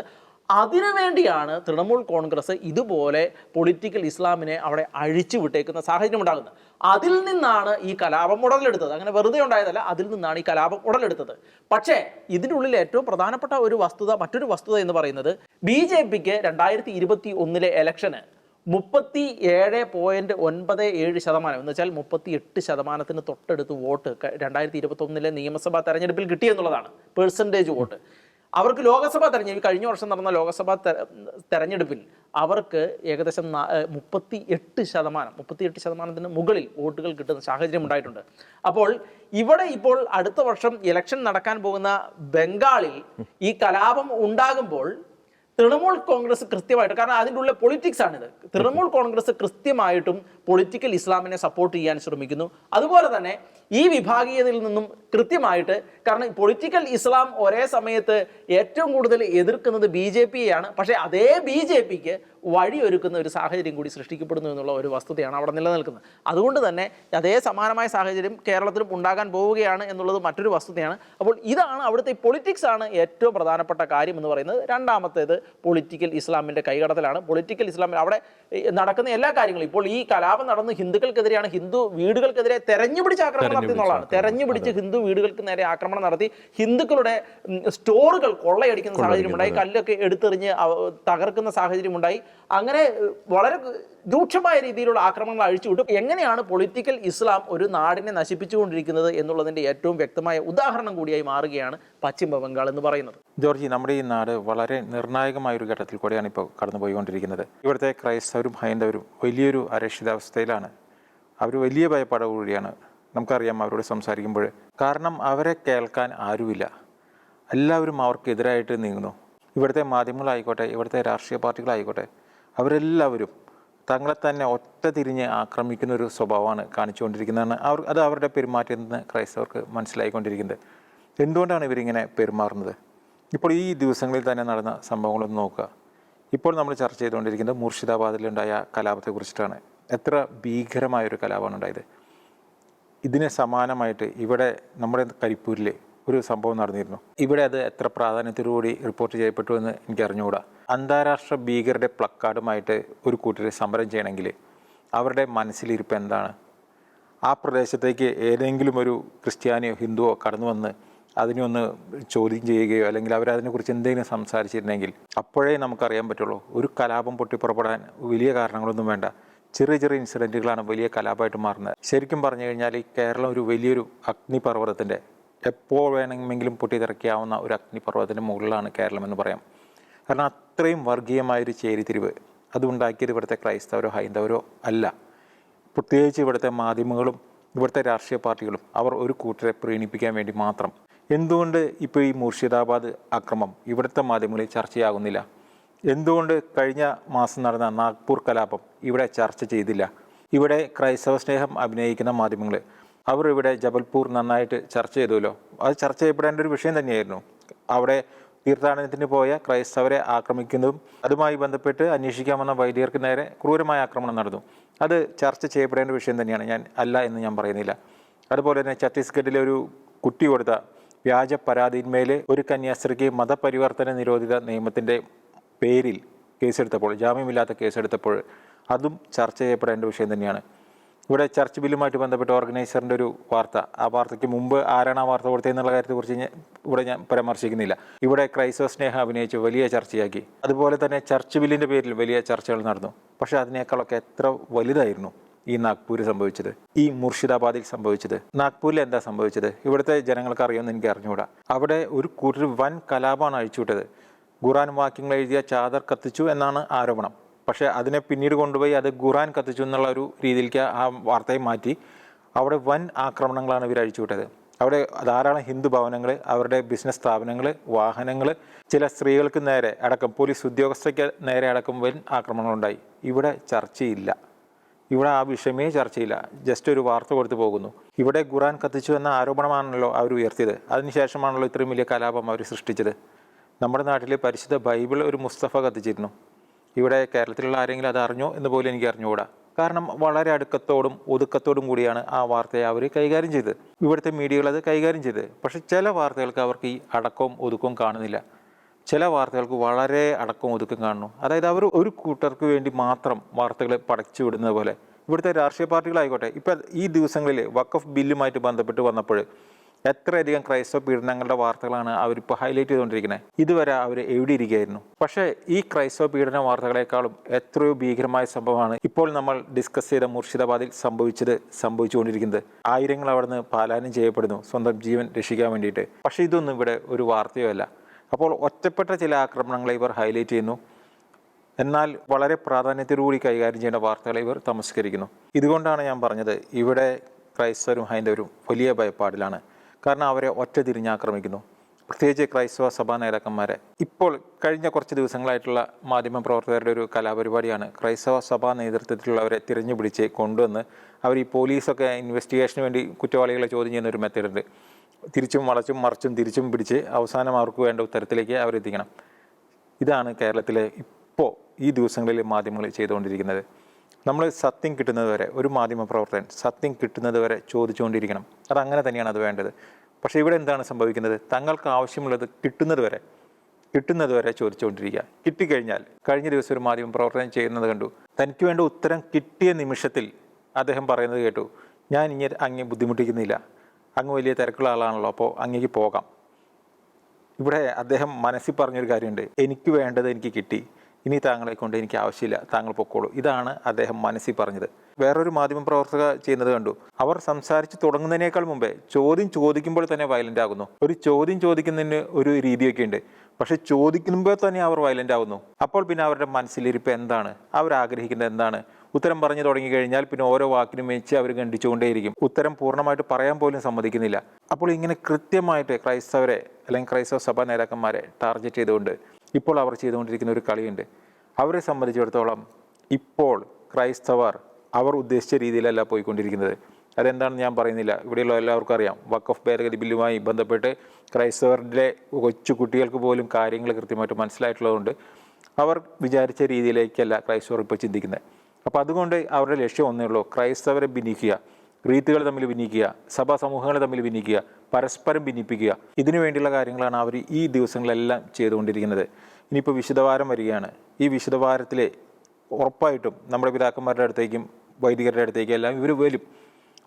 അതിനു വേണ്ടിയാണ് തൃണമൂൽ കോൺഗ്രസ് ഇതുപോലെ പൊളിറ്റിക്കൽ ഇസ്ലാമിനെ അവിടെ അഴിച്ചു വിട്ടേക്കുന്ന സാഹചര്യം ഉണ്ടാകുന്നത്. അതിൽ നിന്നാണ് ഈ കലാപം ഉടലെടുത്തത്. അങ്ങനെ വെറുതെ ഉണ്ടായതല്ല, അതിൽ നിന്നാണ് ഈ കലാപം ഉടലെടുത്തത്. പക്ഷേ ഇതിൻ്റെ ഉള്ളിൽ ഏറ്റവും പ്രധാനപ്പെട്ട ഒരു വസ്തുത, മറ്റൊരു വസ്തുത എന്ന് പറയുന്നത് BJPക്ക് 2021 ഇലക്ഷന് 37.97% എന്ന് വെച്ചാൽ 38% തൊട്ടടുത്ത് വോട്ട് 2021 നിയമസഭാ തെരഞ്ഞെടുപ്പിൽ കിട്ടിയെന്നുള്ളതാണ് പെർസെൻറ്റേജ് വോട്ട്. അവർക്ക് ലോക്സഭാ തെരഞ്ഞെടുപ്പ്, കഴിഞ്ഞ വർഷം നടന്ന ലോക്സഭാ തെരഞ്ഞെടുപ്പിൽ അവർക്ക് ഏകദേശം 38% മുകളിൽ വോട്ടുകൾ കിട്ടുന്ന സാഹചര്യം ഉണ്ടായിട്ടുണ്ട്. അപ്പോൾ ഇവിടെ ഇപ്പോൾ അടുത്ത വർഷം ഇലക്ഷൻ നടക്കാൻ പോകുന്ന ബംഗാളിൽ ഈ കലാപം ഉണ്ടാകുമ്പോൾ തൃണമൂൽ കോൺഗ്രസ് കൃത്യമായിട്ട്, കാരണം അതിൻ്റെ ഉള്ള പൊളിറ്റിക്സ് ആണിത്, തൃണമൂൽ കോൺഗ്രസ് കൃത്യമായിട്ടും പൊളിറ്റിക്കൽ ഇസ്ലാമിനെ സപ്പോർട്ട് ചെയ്യാൻ ശ്രമിക്കുന്നു. അതുപോലെ തന്നെ ഈ വിഭാഗീയതയിൽ നിന്നും കൃത്യമായിട്ട്, കാരണം പൊളിറ്റിക്കൽ ഇസ്ലാം ഒരേ സമയത്ത് ഏറ്റവും കൂടുതൽ എതിർക്കുന്നത് BJPയെയാണ്, പക്ഷേ അതേ BJPക്ക് വഴിയൊരുക്കുന്ന ഒരു സാഹചര്യം കൂടി സൃഷ്ടിക്കപ്പെടുന്നു എന്നുള്ള ഒരു വസ്തുതയാണ് അവിടെ നിലനിൽക്കുന്നത്. അതുകൊണ്ട് തന്നെ അതേ സമാനമായ സാഹചര്യം കേരളത്തിലും ഉണ്ടാകാൻ പോവുകയാണ് എന്നുള്ളത് മറ്റൊരു വസ്തുതയാണ്. അപ്പോൾ ഇതാണ് അവിടുത്തെ പൊളിറ്റിക്സ് ആണ് ഏറ്റവും പ്രധാനപ്പെട്ട കാര്യം എന്ന് പറയുന്നത്. രണ്ടാമത്തേത് പൊളിറ്റിക്കൽ ഇസ്ലാമിൻ്റെ കൈകടത്തലാണ്. പൊളിറ്റിക്കൽ ഇസ്ലാമിൽ അവിടെ നടക്കുന്ന എല്ലാ കാര്യങ്ങളും, ഇപ്പോൾ ഈ കലാപം നടന്ന് ഹിന്ദുക്കൾക്കെതിരെയാണ്, ഹിന്ദു വീടുകൾക്കെതിരെ തെരഞ്ഞുപിടിച്ച് ആക്രമണം നടത്തി എന്നുള്ളതാണ്. തെരഞ്ഞുപിടിച്ച് ഹിന്ദു വീടുകൾക്ക് നേരെ ആക്രമണം നടത്തി ഹിന്ദുക്കളുടെ സ്റ്റോറുകൾ കൊള്ളയടിക്കുന്ന സാഹചര്യം ഉണ്ടായി, കല്ലൊക്കെ എടുത്തെറിഞ്ഞ് തകർക്കുന്ന സാഹചര്യം ഉണ്ടായി. അങ്ങനെ വളരെ രൂക്ഷമായ രീതിയിലുള്ള ആക്രമണങ്ങൾ അഴിച്ചുവിട്ടു. എങ്ങനെയാണ് പൊളിറ്റിക്കൽ ഇസ്ലാം ഒരു നാടിനെ നശിപ്പിച്ചുകൊണ്ടിരിക്കുന്നത് എന്നുള്ളതിൻ്റെ ഏറ്റവും വ്യക്തമായ ഉദാഹരണം കൂടിയായി മാറുകയാണ് പശ്ചിമ ബംഗാൾ എന്ന് പറയുന്നത്. ജോർജി, നമ്മുടെ ഈ നാട് വളരെ നിർണായകമായ ഒരു ഘട്ടത്തിൽ കൂടെയാണ് ഇപ്പോൾ കടന്നുപോയിക്കൊണ്ടിരിക്കുന്നത്. ഇവിടുത്തെ ക്രൈസ്തവരും ഹൈന്ദവരും വലിയൊരു അരക്ഷിതാവസ്ഥയിലാണ്. അവർ വലിയ ഭയപ്പാടോടുകൂടിയാണ്. നമുക്കറിയാം അവരോട് സംസാരിക്കുമ്പോൾ, കാരണം അവരെ കേൾക്കാൻ ആരുമില്ല. എല്ലാവരും അവർക്കെതിരായിട്ട് നീങ്ങുന്നു. ഇവിടുത്തെ മാധ്യമങ്ങളായിക്കോട്ടെ, ഇവിടുത്തെ രാഷ്ട്രീയ പാർട്ടികളായിക്കോട്ടെ, അവരെല്ലാവരും തങ്ങളെ തന്നെ ഒറ്റ തിരിഞ്ഞ് ആക്രമിക്കുന്ന ഒരു സ്വഭാവമാണ് കാണിച്ചുകൊണ്ടിരിക്കുന്നതാണ്. അത് അവരുടെ പെരുമാറ്റത്തിൽ നിന്ന് ക്രൈസ്തവർക്ക് മനസ്സിലായിക്കൊണ്ടിരിക്കുന്നത്. എന്തുകൊണ്ടാണ് ഇവരിങ്ങനെ പെരുമാറുന്നത്? ഇപ്പോൾ ഈ ദിവസങ്ങളിൽ തന്നെ നടന്ന സംഭവങ്ങളൊന്ന് നോക്കുക. ഇപ്പോൾ നമ്മൾ ചർച്ച ചെയ്തുകൊണ്ടിരിക്കുന്നത് മുർഷിദാബാദിലുണ്ടായ കലാപത്തെക്കുറിച്ചിട്ടാണ്. എത്ര ഭീകരമായൊരു കലാപമാണ് ഉണ്ടായത്. ഇതിന് സമാനമായിട്ട് ഇവിടെ നമ്മുടെ കരിപ്പൂരിൽ ഒരു സംഭവം നടന്നിരുന്നു. ഇവിടെ അത് എത്ര പ്രാധാന്യത്തോടുകൂടി റിപ്പോർട്ട് ചെയ്യപ്പെട്ടു എന്ന് എനിക്ക് അറിഞ്ഞുകൂടാ. അന്താരാഷ്ട്ര ഭീകരരുടെ പ്ലക്കാർഡുമായിട്ട് ഒരു കൂട്ടർ സമരം ചെയ്യണമെങ്കിൽ അവരുടെ മനസ്സിലിരിപ്പ് എന്താണ്? ആ പ്രദേശത്തേക്ക് ഏതെങ്കിലും ഒരു ക്രിസ്ത്യാനിയോ ഹിന്ദുവോ കടന്നു വന്ന് അതിനെ ഒന്ന് ചോദ്യം ചെയ്യുകയോ അല്ലെങ്കിൽ അവരതിനെക്കുറിച്ച് എന്തെങ്കിലും സംസാരിച്ചിരുന്നെങ്കിൽ അപ്പോഴേ നമുക്കറിയാൻ പറ്റുള്ളൂ. ഒരു കലാപം പൊട്ടിപ്പുറപ്പെടാൻ വലിയ കാരണങ്ങളൊന്നും വേണ്ട. ചെറിയ ചെറിയ ഇൻസിഡൻറ്റുകളാണ് വലിയ കലാപമായിട്ട് മാറുന്നത്. ശരിക്കും പറഞ്ഞു കഴിഞ്ഞാൽ ഈ കേരളം ഒരു വലിയൊരു അഗ്നിപർവ്വതത്തിൻ്റെ, എപ്പോൾ വേണമെങ്കിലും പൊട്ടിത്തെറിക്കാവുന്ന ഒരു അഗ്നിപർവ്വതത്തിൻ്റെ മുകളിലാണ് കേരളം എന്ന് പറയാം. കാരണം അത്രയും വർഗീയമായൊരു ചേരിതിരിവ് അതുണ്ടാക്കിയത് ഇവിടുത്തെ ക്രൈസ്തവരോ ഹൈന്ദവരോ അല്ല. പ്രത്യേകിച്ച് ഇവിടുത്തെ മാധ്യമങ്ങളും ഇവിടുത്തെ രാഷ്ട്രീയ പാർട്ടികളും അവർ ഒരു കൂട്ടരെ പ്രീണിപ്പിക്കാൻ വേണ്ടി മാത്രം. എന്തുകൊണ്ട് ഇപ്പോൾ ഈ മുർഷിദാബാദ് അക്രമം ഇവിടുത്തെ മാധ്യമങ്ങളിൽ ചർച്ചയാകുന്നില്ല? എന്തുകൊണ്ട് കഴിഞ്ഞ മാസം നടന്ന നാഗ്പൂർ കലാപം ഇവിടെ ചർച്ച ചെയ്തില്ല? ഇവിടെ ക്രൈസ്തവ സ്നേഹം അഭിനയിക്കുന്ന മാധ്യമങ്ങൾ അവർ ഇവിടെ ജബൽപൂർ നന്നായിട്ട് ചർച്ച ചെയ്തുവല്ലോ. അത് ചർച്ച ചെയ്യപ്പെടേണ്ട ഒരു വിഷയം തന്നെയായിരുന്നു. അവിടെ തീർത്ഥാടനത്തിന് പോയ ക്രൈസ്തവരെ ആക്രമിക്കുന്നതും അതുമായി ബന്ധപ്പെട്ട് അന്വേഷിക്കാൻ വന്ന വൈദികർക്ക് നേരെ ക്രൂരമായ ആക്രമണം നടന്നു. അത് ചർച്ച ചെയ്യപ്പെടേണ്ട വിഷയം തന്നെയാണ്, ഞാൻ അല്ല എന്ന് ഞാൻ പറയുന്നില്ല. അതുപോലെ തന്നെ ഛത്തീസ്ഗഡിലെ ഒരു കുട്ടി കൊടുത്ത വ്യാജ പരാതിന്മേൽ ഒരു കന്യാസ്ത്രീക്ക് മതപരിവർത്തന നിരോധിത നിയമത്തിൻ്റെ പേരിൽ കേസെടുത്തപ്പോൾ, ജാമ്യമില്ലാത്ത കേസെടുത്തപ്പോൾ അതും ചർച്ച ചെയ്യപ്പെടേണ്ട വിഷയം തന്നെയാണ്. ഇവിടെ ചർച്ച് ബില്ലുമായിട്ട് ബന്ധപ്പെട്ട ഓർഗനൈസറിൻ്റെ ഒരു വാർത്ത, ആ വാർത്തയ്ക്ക് മുമ്പ് ആരാണ് ആ വാർത്ത കൊടുത്തതെന്നുള്ള കാര്യത്തെക്കുറിച്ച് ഇവിടെ ഞാൻ പരാമർശിക്കുന്നില്ല. ഇവിടെ ക്രൈസ്തവ സ്നേഹം അഭിനയിച്ച് വലിയ ചർച്ചയാക്കി. അതുപോലെ തന്നെ ചർച്ച് ബില്ലിൻ്റെ പേരിൽ വലിയ ചർച്ചകൾ നടന്നു. പക്ഷേ അതിനേക്കാളൊക്കെ എത്ര വലുതായിരുന്നു ഈ നാഗ്പൂരിൽ സംഭവിച്ചത്, ഈ മുർഷിദാബാദിൽ സംഭവിച്ചത്. നാഗ്പൂരിൽ എന്താ സംഭവിച്ചത് ഇവിടുത്തെ ജനങ്ങൾക്ക് അറിയുമെന്ന് എനിക്ക് അറിഞ്ഞുകൂടാ. അവിടെ ഒരു കൂട്ടർ വൻ കലാപമാണ് അഴിച്ചുവിട്ടത്. ഖുറാൻ വാക്യങ്ങൾ എഴുതിയ ചാദർ കത്തിച്ചു എന്നാണ് ആരോപണം. പക്ഷേ അതിനെ പിന്നീട് കൊണ്ടുപോയി അത് ഖുറാൻ കത്തിച്ചു എന്നുള്ള ഒരു രീതിയിലേക്ക് ആ വാർത്തയെ മാറ്റി അവിടെ വൻ ആക്രമണങ്ങളാണ് ഇവർ അഴിച്ചുവിട്ടത്. അവിടെ ധാരാളം ഹിന്ദു ഭവനങ്ങൾ, അവരുടെ ബിസിനസ് സ്ഥാപനങ്ങൾ, വാഹനങ്ങൾ, ചില സ്ത്രീകൾക്ക് നേരെ അടക്കം പോലീസ് ഉദ്യോഗസ്ഥയ്ക്ക് നേരെ അടക്കം വൻ ആക്രമണങ്ങളുണ്ടായി. ഇവിടെ ചർച്ചയില്ല. ഇവിടെ ആ വിഷയമേ ചർച്ചയില്ല. ജസ്റ്റ് ഒരു വാർത്ത കൊടുത്തു പോകുന്നു. ഇവിടെ ഖുറാൻ കത്തിച്ചു എന്ന ആരോപണമാണല്ലോ അവർ ഉയർത്തിയത്. അതിനുശേഷമാണല്ലോ ഇത്രയും വലിയ കലാപം അവർ സൃഷ്ടിച്ചത്. നമ്മുടെ നാട്ടിൽ പരിശുദ്ധ ബൈബിൾ ഒരു മുസ്തഫ കത്തിച്ചിരുന്നു. ഇവിടെ കേരളത്തിലുള്ള ആരെങ്കിലും അത് അറിഞ്ഞോ എന്ന് പോലും എനിക്ക് അറിഞ്ഞുകൂടാ. കാരണം വളരെ അടുക്കത്തോടും ഒതുക്കത്തോടും കൂടിയാണ് ആ വാർത്തയെ അവർ കൈകാര്യം ചെയ്തത്. ഇവിടുത്തെ മീഡിയകൾ അത് കൈകാര്യം ചെയ്തത്. പക്ഷെ ചില വാർത്തകൾക്ക് അവർക്ക് ഈ അടക്കവും ഒതുക്കവും കാണുന്നില്ല. ചില വാർത്തകൾക്ക് വളരെ അടക്കം ഒതുക്കം കാണുന്നു. അതായത് അവർ ഒരു കൂട്ടർക്ക് വേണ്ടി മാത്രം വാർത്തകളെ പടച്ചു വിടുന്നത് പോലെ. ഇവിടുത്തെ രാഷ്ട്രീയ പാർട്ടികളായിക്കോട്ടെ, ഇപ്പം ഈ ദിവസങ്ങളിൽ വഖഫ് ബില്ലുമായിട്ട് ബന്ധപ്പെട്ട് വന്നപ്പോൾ എത്രയധികം ക്രൈസ്തവ പീഡനങ്ങളുടെ വാർത്തകളാണ് അവരിപ്പോൾ ഹൈലൈറ്റ് ചെയ്തുകൊണ്ടിരിക്കുന്നത്. ഇതുവരെ അവർ എവിടെ ഇരിക്കുകയായിരുന്നു. പക്ഷേ ഈ ക്രൈസ്തവ പീഡന വാർത്തകളെക്കാളും എത്രയോ ഭീകരമായ സംഭവമാണ് ഇപ്പോൾ നമ്മൾ ഡിസ്കസ് ചെയ്ത മുർഷിദാബാദിൽ സംഭവിച്ചുകൊണ്ടിരിക്കുന്നത്. ആയിരങ്ങൾ അവിടുന്ന് പലായനം ചെയ്യപ്പെടുന്നു സ്വന്തം ജീവൻ രക്ഷിക്കാൻ വേണ്ടിയിട്ട്. പക്ഷേ ഇതൊന്നും ഇവിടെ ഒരു വാർത്തയോ അല്ല. അപ്പോൾ ഒറ്റപ്പെട്ട ചില ആക്രമണങ്ങളെ ഇവർ ഹൈലൈറ്റ് ചെയ്യുന്നു, എന്നാൽ വളരെ പ്രാധാന്യത്തോടുകൂടി കൈകാര്യം ചെയ്യേണ്ട വാർത്തകളെ ഇവർ തമസ്കരിക്കുന്നു. ഇതുകൊണ്ടാണ് ഞാൻ പറഞ്ഞത് ഇവിടെ ക്രൈസ്തവരും ഹൈന്ദവരും വലിയ ഭയപ്പാടിലാണ്. കാരണം അവരെ ഒറ്റ തിരിഞ്ഞാക്രമിക്കുന്നു, പ്രത്യേകിച്ച് ക്രൈസ്തവ സഭാ നേതാക്കന്മാരെ. ഇപ്പോൾ കഴിഞ്ഞ കുറച്ച് ദിവസങ്ങളായിട്ടുള്ള മാധ്യമപ്രവർത്തകരുടെ ഒരു കലാപരിപാടിയാണ് ക്രൈസ്തവ സഭാ നേതൃത്വത്തിലുള്ളവരെ തിരഞ്ഞു പിടിച്ച് കൊണ്ടുവന്ന് അവർ ഈ പോലീസൊക്കെ ഇൻവെസ്റ്റിഗേഷന് വേണ്ടി കുറ്റവാളികളെ ചോദ്യം ചെയ്യുന്ന ഒരു മെത്തേഡുണ്ട്. തിരിച്ചും വളച്ചും മറിച്ചും തിരിച്ചും പിടിച്ച് അവസാനം അവർക്ക് വേണ്ട ഉത്തരത്തിലേക്ക് അവരെത്തിക്കണം. ഇതാണ് കേരളത്തിലെ ഇപ്പോൾ ഈ ദിവസങ്ങളിൽ മാധ്യമങ്ങൾ ചെയ്തുകൊണ്ടിരിക്കുന്നത്. നമ്മൾ സത്യം കിട്ടുന്നത് വരെ, ഒരു മാധ്യമപ്രവർത്തകൻ സത്യം കിട്ടുന്നത് വരെ ചോദിച്ചുകൊണ്ടിരിക്കണം. അതങ്ങനെ തന്നെയാണ് അത് വേണ്ടത്. പക്ഷേ ഇവിടെ എന്താണ് സംഭവിക്കുന്നത്? തങ്ങൾക്ക് ആവശ്യമുള്ളത് കിട്ടുന്നത് വരെ ചോദിച്ചുകൊണ്ടിരിക്കുക. കിട്ടിക്കഴിഞ്ഞാൽ, കഴിഞ്ഞ ദിവസം ഒരു മാധ്യമപ്രവർത്തകൻ ചെയ്യുന്നത് കണ്ടു. തനിക്ക് വേണ്ട ഉത്തരം കിട്ടിയ നിമിഷത്തിൽ അദ്ദേഹം പറയുന്നത് കേട്ടു, ഞാൻ ഇനി അങ്ങേ ബുദ്ധിമുട്ടിക്കുന്നില്ല, അങ്ങ് വലിയ തിരക്കുള്ള ആളാണല്ലോ, അപ്പോൾ അങ്ങേക്ക് പോകാം. ഇവിടെ അദ്ദേഹം മനസ്സിൽ പറഞ്ഞൊരു കാര്യമുണ്ട്, എനിക്ക് വേണ്ടത് എനിക്ക് കിട്ടി, ഇനി താങ്കളെ കൊണ്ട് എനിക്ക് ആവശ്യമില്ല, താങ്കൾ പൊക്കോളൂ. ഇതാണ് അദ്ദേഹം മനസ്സിൽ പറഞ്ഞത്. വേറൊരു മാധ്യമപ്രവർത്തക ചെയ്യുന്നത് കണ്ടു. അവർ സംസാരിച്ച് തുടങ്ങുന്നതിനേക്കാൾ മുമ്പേ ചോദ്യം ചോദിക്കുമ്പോൾ തന്നെ വയലൻ്റ് ആകുന്നു. ഒരു ചോദ്യം ചോദിക്കുന്നതിന് ഒരു രീതിയൊക്കെ ഉണ്ട്, പക്ഷെ ചോദിക്കുമ്പോൾ തന്നെ അവർ വയലൻ്റ് ആകുന്നു. അപ്പോൾ പിന്നെ അവരുടെ മനസ്സിലിരിപ്പ് എന്താണ്, അവർ ആഗ്രഹിക്കുന്നത് എന്താണ്? ഉത്തരം പറഞ്ഞു തുടങ്ങി കഴിഞ്ഞാൽ പിന്നെ ഓരോ വാക്കിനും വെച്ച് അവർ ഖണ്ഡിച്ചുകൊണ്ടേയിരിക്കും. ഉത്തരം പൂർണ്ണമായിട്ട് പറയാൻ പോലും സമ്മതിക്കുന്നില്ല. അപ്പോൾ ഇങ്ങനെ കൃത്യമായിട്ട് ക്രൈസ്തവരെ അല്ലെങ്കിൽ ക്രൈസ്തവ സഭാ നേതാക്കന്മാരെ ടാർഗറ്റ് ചെയ്തുകൊണ്ട് ഇപ്പോൾ അവർ ചെയ്തുകൊണ്ടിരിക്കുന്ന ഒരു കളിയുണ്ട്. അവരെ സംബന്ധിച്ചിടത്തോളം ഇപ്പോൾ ക്രൈസ്തവർ അവർ ഉദ്ദേശിച്ച രീതിയിലല്ല പോയിക്കൊണ്ടിരിക്കുന്നത്. അതെന്താണെന്ന് ഞാൻ പറയുന്നില്ല, ഇവിടെയുള്ള എല്ലാവർക്കും അറിയാം. വഖഫ് ഭേദഗതി ബില്ലുമായി ബന്ധപ്പെട്ട് ക്രൈസ്തവരുടെ കൊച്ചു കുട്ടികൾക്ക് പോലും കാര്യങ്ങൾ കൃത്യമായിട്ട് മനസ്സിലായിട്ടുള്ളതുകൊണ്ട് അവർ വിചാരിച്ച രീതിയിലേക്കല്ല ക്രൈസ്തവർ ഇപ്പോൾ ചിന്തിക്കുന്നത്. അപ്പോൾ അതുകൊണ്ട് അവരുടെ ലക്ഷ്യം ഒന്നേ ഉള്ളൂ, ക്രൈസ്തവരെ ഭിന്നിക്കുക, റീത്തുകൾ തമ്മിൽ ഭിന്നിക്കുക, സഭാ സമൂഹങ്ങൾ തമ്മിൽ ഭിന്നിക്കുക, പരസ്പരം ഭിന്നിപ്പിക്കുക. ഇതിനു വേണ്ടിയുള്ള കാര്യങ്ങളാണ് അവർ ഈ ദിവസങ്ങളെല്ലാം ചെയ്തുകൊണ്ടിരിക്കുന്നത്. ഇനിയിപ്പോൾ വിശുദ്ധവാരം വരികയാണ്. ഈ വിശുദ്ധവാരത്തിൽ ഉറപ്പായിട്ടും നമ്മുടെ പിതാക്കന്മാരുടെ അടുത്തേക്കും വൈദികരുടെ അടുത്തേക്കും എല്ലാം ഇവർ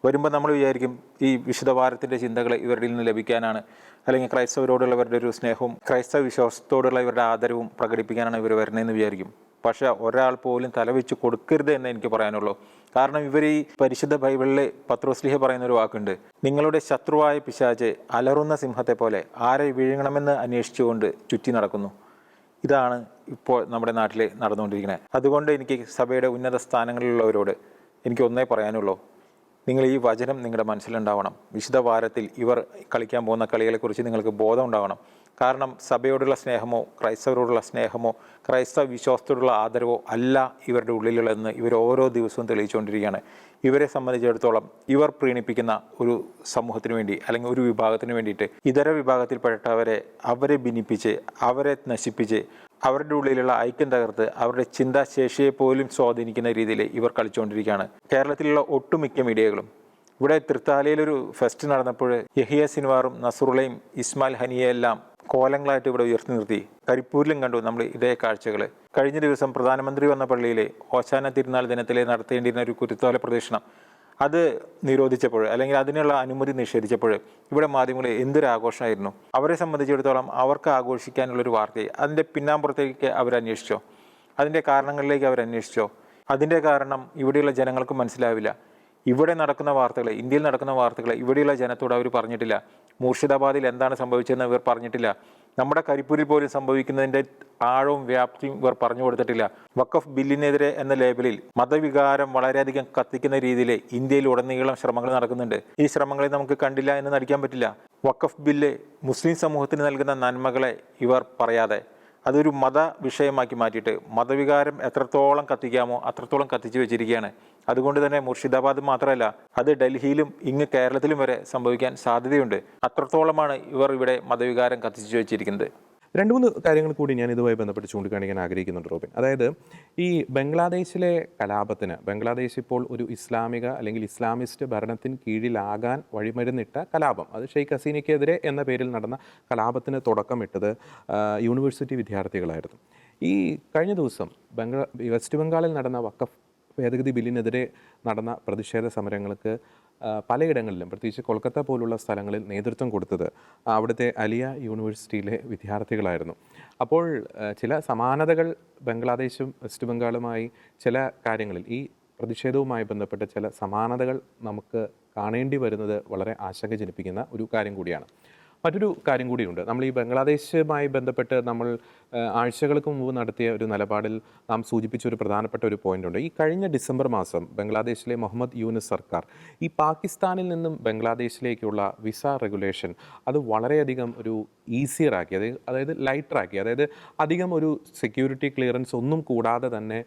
വരുമ്പോൾ നമ്മൾ വിചാരിക്കും ഈ വിശുദ്ധവാരത്തിൻ്റെ ചിന്തകൾ ഇവരിൽ നിന്ന് ലഭിക്കാനാണ്, അല്ലെങ്കിൽ ക്രൈസ്തവരോടുള്ളവരുടെ ഒരു സ്നേഹവും ക്രൈസ്തവ വിശ്വാസത്തോടുള്ള ഇവരുടെ ആദരവും പ്രകടിപ്പിക്കാനാണ് ഇവർ വരുന്നതെന്ന് വിചാരിക്കും. പക്ഷേ ഒരാൾ പോലും തലവെച്ച് കൊടുക്കരുത് എന്ന് എനിക്ക് പറയാനുള്ളൂ. കാരണം ഇവർ ഈ പരിശുദ്ധ ബൈബിളിൽ പത്രോസ്ലീഹ പറയുന്ന ഒരു വാക്കുണ്ട്, നിങ്ങളുടെ ശത്രുവായ പിശാച് അലറുന്ന സിംഹത്തെ പോലെ ആരെ വിഴുങ്ങണമെന്ന് അന്വേഷിച്ചുകൊണ്ട് ചുറ്റി നടക്കുന്നു. ഇതാണ് ഇപ്പോൾ നമ്മുടെ നാട്ടിൽ നടന്നുകൊണ്ടിരിക്കുന്നത്. അതുകൊണ്ട് എനിക്ക് സഭയുടെ ഉന്നത സ്ഥാനങ്ങളിലുള്ളവരോട് എനിക്ക് ഒന്നേ പറയാനുള്ളൂ, നിങ്ങൾ ഈ വചനം നിങ്ങളുടെ മനസ്സിലുണ്ടാവണം. വിശുദ്ധ വാരത്തിൽ ഇവർ കളിക്കാൻ പോകുന്ന കളികളെക്കുറിച്ച് നിങ്ങൾക്ക് ബോധം ഉണ്ടാവണം. കാരണം സഭയോടുള്ള സ്നേഹമോ ക്രൈസ്തവരോടുള്ള സ്നേഹമോ ക്രൈസ്തവ വിശ്വാസത്തോടുള്ള ആദരവോ അല്ല ഇവരുടെ ഉള്ളിലുള്ളതെന്ന് ഇവർ ഓരോ ദിവസവും തെളിയിച്ചുകൊണ്ടിരിക്കുകയാണ്. ഇവരെ സംബന്ധിച്ചിടത്തോളം ഇവർ പ്രീണിപ്പിക്കുന്ന ഒരു സമൂഹത്തിന് വേണ്ടി അല്ലെങ്കിൽ ഒരു വിഭാഗത്തിന് വേണ്ടിയിട്ട് ഇതര വിഭാഗത്തിൽപ്പെട്ടവരെ അവരെ ഭിന്നിപ്പിച്ച് അവരെ നശിപ്പിച്ച് അവരുടെ ഉള്ളിലുള്ള ഐക്യം തകർത്ത് അവരുടെ ചിന്താശേഷിയെ പോലും സ്വാധീനിക്കുന്ന രീതിയിൽ ഇവർ കളിച്ചുകൊണ്ടിരിക്കുകയാണ്. കേരളത്തിലുള്ള ഒട്ടുമിക്ക മീഡിയകളും ഇവിടെ തൃത്താലയിലൊരു ഫെസ്റ്റ് നടന്നപ്പോൾ യഹിയ സിൻവാറും നസറുള്ളയും ഇസ്മായിൽ ഹനിയെല്ലാം കോലങ്ങളായിട്ട് ഇവിടെ ഉയർത്തി നിർത്തി. കരിപ്പൂരിലും കണ്ടു നമ്മൾ ഇതേ കാഴ്ചകൾ. കഴിഞ്ഞ ദിവസം പ്രധാനമന്ത്രി വന്ന പള്ളിയിലെ ഓശാന തിരുനാൾ ദിനത്തിലെ നടത്തേണ്ടിയിരുന്ന ഒരു കുരുത്തോല പ്രദക്ഷിണം അത് നിരോധിച്ചപ്പോൾ അല്ലെങ്കിൽ അതിനുള്ള അനുമതി നിഷേധിച്ചപ്പോൾ ഇവിടെ മാധ്യമങ്ങൾ എന്തൊരാഘോഷമായിരുന്നു. അവരെ സംബന്ധിച്ചിടത്തോളം അവർക്ക് ആഘോഷിക്കാനുള്ളൊരു വാർത്തയെ അതിൻ്റെ പിന്നാമ്പുറത്തേക്ക് അവരന്വേഷിച്ചോ, അതിൻ്റെ കാരണങ്ങളിലേക്ക് അവരന്വേഷിച്ചോ? അതിൻ്റെ കാരണം ഇവിടെയുള്ള ജനങ്ങൾക്ക് മനസ്സിലാവില്ല. ഇവിടെ നടക്കുന്ന വാർത്തകൾ, ഇന്ത്യയിൽ നടക്കുന്ന വാർത്തകൾ ഇവിടെയുള്ള ജനത്തോട് അവർ പറഞ്ഞിട്ടില്ല. മുർഷിദാബാദിൽ എന്താണ് സംഭവിച്ചതെന്ന് ഇവർ പറഞ്ഞിട്ടില്ല. നമ്മുടെ കരിപ്പൂരിൽ പോലും സംഭവിക്കുന്നതിൻ്റെ ആഴവും വ്യാപ്തിയും ഇവർ പറഞ്ഞു കൊടുത്തിട്ടില്ല. വഖഫ് ബില്ലിനെതിരെ എന്ന ലേബലിൽ മതവികാരം വളരെയധികം കത്തിക്കുന്ന രീതിയിൽ ഇന്ത്യയിൽ ഉടനീളം ശ്രമങ്ങൾ നടക്കുന്നുണ്ട്. ഈ ശ്രമങ്ങളെ നമുക്ക് കണ്ടില്ല എന്ന് നടിക്കാൻ പറ്റില്ല. വഖഫ് ബില്ല് മുസ്ലിം സമൂഹത്തിന് നൽകുന്ന നന്മകളെ ഇവർ പറയാതെ അതൊരു മത വിഷയമാക്കി മാറ്റിയിട്ട് മതവികാരം എത്രത്തോളം കത്തിക്കാമോ അത്രത്തോളം കത്തിച്ചു വെച്ചിരിക്കുകയാണ്. അതുകൊണ്ട് തന്നെ മുർഷിദാബാദ് മാത്രമല്ല, അത് ഡൽഹിയിലും ഇങ്ങ് കേരളത്തിലും വരെ സംഭവിക്കാൻ സാധ്യതയുണ്ട്. അത്രത്തോളമാണ് ഇവർ ഇവിടെ മതവികാരം കത്തിച്ചു വെച്ചിരിക്കുന്നത്. രണ്ട് മൂന്ന് കാര്യങ്ങൾ കൂടി ഞാൻ ഇതുമായി ബന്ധപ്പെട്ട് ചൂണ്ടിക്കാണിക്കാൻ ആഗ്രഹിക്കുന്നുണ്ട് റോബിൻ. അതായത് ഈ ബംഗ്ലാദേശിലെ കലാപത്തിന്, ബംഗ്ലാദേശ് ഇപ്പോൾ ഒരു ഇസ്ലാമിക അല്ലെങ്കിൽ ഇസ്ലാമിസ്റ്റ് ഭരണത്തിന് കീഴിലാകാൻ വഴിമരുന്നിട്ട കലാപം, അത് ഷെയ്ഖ് ഹസീനയ്ക്കെതിരെ എന്ന പേരിൽ നടന്ന കലാപത്തിന് തുടക്കമിട്ടത് യൂണിവേഴ്സിറ്റി വിദ്യാർത്ഥികളായിരുന്നു. ഈ കഴിഞ്ഞ ദിവസം വെസ്റ്റ് ബംഗാളിൽ നടന്ന വഖഫ് ഭേദഗതി ബില്ലിനെതിരെ നടന്ന പ്രതിഷേധ സമരങ്ങൾക്ക് പലയിടങ്ങളിലും, പ്രത്യേകിച്ച് കൊൽക്കത്ത പോലുള്ള സ്ഥലങ്ങളിൽ നേതൃത്വം കൊടുത്തത് അവിടുത്തെ അലിയ യൂണിവേഴ്സിറ്റിയിലെ വിദ്യാർത്ഥികളായിരുന്നു. അപ്പോൾ ചില സമാനതകൾ ബംഗ്ലാദേശും വെസ്റ്റ് ബംഗാളുമായി ചില കാര്യങ്ങളിൽ, ഈ പ്രതിഷേധവുമായി ബന്ധപ്പെട്ട ചില സമാനതകൾ നമുക്ക് കാണേണ്ടി വരുന്നത് വളരെ ആശങ്ക ജനിപ്പിക്കുന്ന ഒരു കാര്യം കൂടിയാണ്. മറ്റൊരു കാര്യം കൂടിയുണ്ട്. നമ്മൾ ഈ ബംഗ്ലാദേശുമായി ബന്ധപ്പെട്ട് നമ്മൾ ആഴ്ചകൾക്ക് മുമ്പ് നടത്തിയ ഒരു നിലപാടിൽ നാം സൂചിപ്പിച്ച ഒരു പ്രധാനപ്പെട്ട ഒരു പോയിൻ്റുണ്ട്. ഈ കഴിഞ്ഞ ഡിസംബർ മാസം ബംഗ്ലാദേശിലെ മുഹമ്മദ് യൂനിസ് സർക്കാർ ഈ പാകിസ്ഥാനിൽ നിന്നും ബംഗ്ലാദേശിലേക്കുള്ള വിസ റെഗുലേഷൻ അത് വളരെയധികം ഒരു ഈസിയറാക്കി, അതായത് ലൈറ്ററാക്കി, അതായത് അധികം ഒരു സെക്യൂരിറ്റി ക്ലിയറൻസ് ഒന്നും കൂടാതെ തന്നെ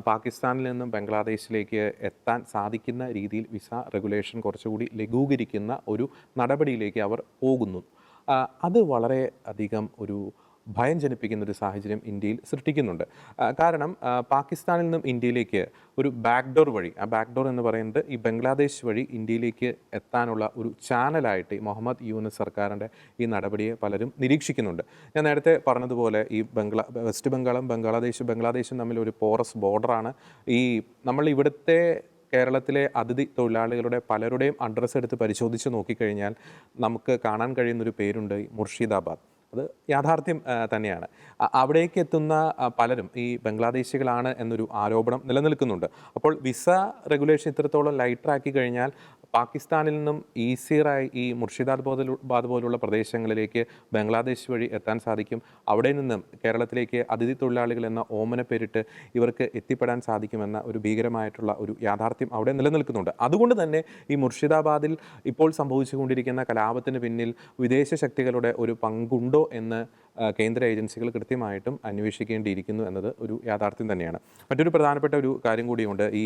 പാകിസ്ഥാനിൽ നിന്നും ബംഗ്ലാദേശിലേക്ക് എത്താൻ സാധിക്കുന്ന രീതിയിൽ വിസ റെഗുലേഷൻ കുറച്ചുകൂടി ലഘൂകരിക്കുന്ന ഒരു നടപടിയിലേക്ക് അവർ പോകുന്നു. അത് വളരെ അധികം ഒരു ഭയം ജനിപ്പിക്കുന്ന ഒരു സാഹചര്യം ഇന്ത്യയിൽ സൃഷ്ടിക്കുന്നുണ്ട്. കാരണം പാകിസ്ഥാനിൽ നിന്നും ഇന്ത്യയിലേക്ക് ഒരു ബാക്ക്ഡോർ വഴി, ആ ബാക്ക്ഡോർ എന്ന് പറയുന്നത് ഈ ബംഗ്ലാദേശ് വഴി ഇന്ത്യയിലേക്ക് എത്താനുള്ള ഒരു ചാനലായിട്ട് ഈ മുഹമ്മദ് യൂനിസ് സർക്കാരിൻ്റെ ഈ നടപടിയെ പലരും നിരീക്ഷിക്കുന്നുണ്ട്. ഞാൻ നേരത്തെ പറഞ്ഞതുപോലെ ഈ വെസ്റ്റ് ബംഗാളും ബംഗ്ലാദേശും തമ്മിൽ ഒരു പോറസ് ബോർഡറാണ്. ഈ നമ്മൾ ഇവിടുത്തെ കേരളത്തിലെ അതിഥി തൊഴിലാളികളുടെ പലരുടെയും അഡ്രസ്സ് എടുത്ത് പരിശോധിച്ച് നോക്കിക്കഴിഞ്ഞാൽ നമുക്ക് കാണാൻ കഴിയുന്നൊരു പേരുണ്ട്, മുർഷിദാബാദ്. അത് യാഥാർത്ഥ്യം തന്നെയാണ്. അവിടേക്ക് എത്തുന്ന പലരും ഈ ബംഗ്ലാദേശികളാണ് എന്നൊരു ആരോപണം നിലനിൽക്കുന്നുണ്ട്. അപ്പോൾ വിസ റെഗുലേഷൻ ഇത്രത്തോളം ലൈറ്ററാക്കി കഴിഞ്ഞാൽ പാകിസ്ഥാനിൽ നിന്നും ഈസിയറായി ഈ മുർഷിദാബാദ് പോലുള്ള പ്രദേശങ്ങളിലേക്ക് ബംഗ്ലാദേശ് വഴി എത്താൻ സാധിക്കും. അവിടെ നിന്നും കേരളത്തിലേക്ക് അതിഥി തൊഴിലാളികൾ എന്ന ഓമന പേരിട്ട് ഇവർക്ക് എത്തിപ്പെടാൻ സാധിക്കുമെന്ന ഒരു ഭീകരമായിട്ടുള്ള ഒരു യാഥാർത്ഥ്യം അവിടെ നിലനിൽക്കുന്നുണ്ട്. അതുകൊണ്ട് തന്നെ ഈ മുർഷിദാബാദിൽ ഇപ്പോൾ സംഭവിച്ചുകൊണ്ടിരിക്കുന്ന കലാപത്തിന് പിന്നിൽ വിദേശ ശക്തികളുടെ ഒരു പങ്കുണ്ടോ എന്ന് കേന്ദ്ര ഏജൻസികൾ കൃത്യമായിട്ടും അന്വേഷിക്കേണ്ടിയിരിക്കുന്നു എന്നത് ഒരു യാഥാർത്ഥ്യം തന്നെയാണ്. മറ്റൊരു പ്രധാനപ്പെട്ട ഒരു കാര്യം കൂടിയുണ്ട്. ഈ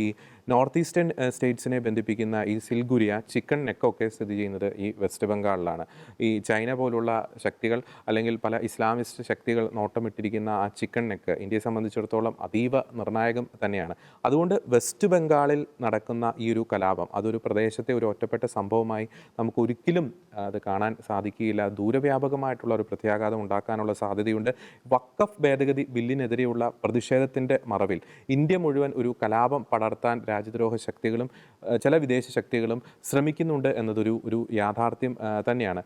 നോർത്ത് ഈസ്റ്റേൺ സ്റ്റേറ്റ്സിനെ ബന്ധിപ്പിക്കുന്ന ഈ സിൽഗുരിയ, ചിക്കൻ നെക്കൊക്കെ സ്ഥിതി ചെയ്യുന്നത് ഈ വെസ്റ്റ് ബംഗാളിലാണ്. ഈ ചൈന പോലുള്ള ശക്തികൾ അല്ലെങ്കിൽ പല ഇസ്ലാമിസ്റ്റ് ശക്തികൾ നോട്ടമിട്ടിരിക്കുന്ന ആ ചിക്കൻ നെക്ക് ഇന്ത്യയെ സംബന്ധിച്ചിടത്തോളം അതീവ നിർണായകം തന്നെയാണ്. അതുകൊണ്ട് വെസ്റ്റ് ബംഗാളിൽ നടക്കുന്ന ഈ ഒരു കലാപം അതൊരു പ്രദേശത്തെ ഒരു ഒറ്റപ്പെട്ട സംഭവമായി നമുക്ക് ഒരിക്കലും അത് കാണാൻ സാധിക്കുകയില്ല. ദൂരവ്യാപകമായിട്ടുള്ള ഒരു പ്രത്യാഘാതം ഉണ്ടാക്കാനുള്ള സാധ്യതയുണ്ട്. വഖഫ് ഭേദഗതി ബില്ലിനെതിരെയുള്ള പ്രതിഷേധത്തിൻ്റെ മറവിൽ ഇന്ത്യ മുഴുവൻ ഒരു കലാപം പടർത്താൻ രാജ്യദ്രോഹ ശക്തികളും ചില വിദേശ ശക്തികളും ശ്രമിക്കുന്നുണ്ട് എന്നതൊരു യാഥാർത്ഥ്യം തന്നെയാണ്.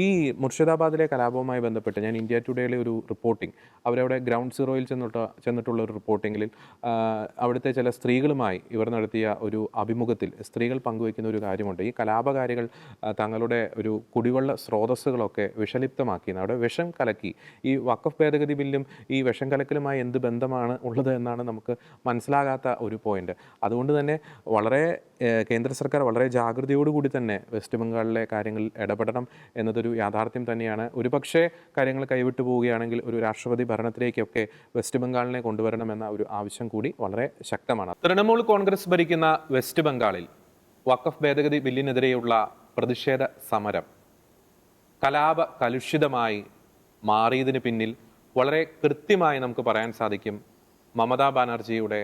ഈ മുർഷിദാബാദിലെ കലാപവുമായി ബന്ധപ്പെട്ട് ഞാൻ ഇന്ത്യ ടുഡേയിലെ ഒരു റിപ്പോർട്ടിംഗ്, അവരവിടെ ഗ്രൗണ്ട് സീറോയിൽ ചെന്നിട്ടുള്ള ഒരു റിപ്പോർട്ടിങ്ങിൽ അവിടുത്തെ ചില സ്ത്രീകളുമായി ഇവർ നടത്തിയ ഒരു അഭിമുഖത്തിൽ സ്ത്രീകൾ പങ്കുവയ്ക്കുന്ന ഒരു കാര്യമുണ്ട്. ഈ കലാപകാരികൾ തങ്ങളുടെ ഒരു കുടിവെള്ള സ്രോതസ്സുകളൊക്കെ വിഷലിപ്തമാക്കി, അവിടെ വിഷം കലക്കി. ഈ വഖഫ് ഭേദഗതി ബില്ലും ഈ വിഷം കലക്കലുമായി എന്ത് ബന്ധമാണ് ഉള്ളത് എന്നാണ് നമുക്ക് മനസ്സിലാകാത്ത ഒരു പോയിന്റ്. അതുകൊണ്ട് തന്നെ കേന്ദ്ര സർക്കാർ വളരെ ജാഗ്രതയോടുകൂടി തന്നെ വെസ്റ്റ് ബംഗാളിലെ കാര്യങ്ങളിൽ ഇടപെടണം എന്നതൊരു യാഥാർത്ഥ്യം തന്നെയാണ്. ഒരുപക്ഷെ കാര്യങ്ങൾ കൈവിട്ടു പോവുകയാണെങ്കിൽ ഒരു രാഷ്ട്രപതി ഭരണത്തിലേക്കൊക്കെ വെസ്റ്റ് ബംഗാളിനെ കൊണ്ടുവരണമെന്ന ഒരു ആവശ്യം കൂടി വളരെ ശക്തമാണ്. തൃണമൂൽ കോൺഗ്രസ് ഭരിക്കുന്ന വെസ്റ്റ് ബംഗാളിൽ വഖഫ് ഭേദഗതി ബില്ലിനെതിരെയുള്ള പ്രതിഷേധ സമരം കലാപ കലുഷിതമായി മാറിയതിന് പിന്നിൽ വളരെ കൃത്യമായി നമുക്ക് പറയാൻ സാധിക്കും മമതാ ബാനർജിയുടെ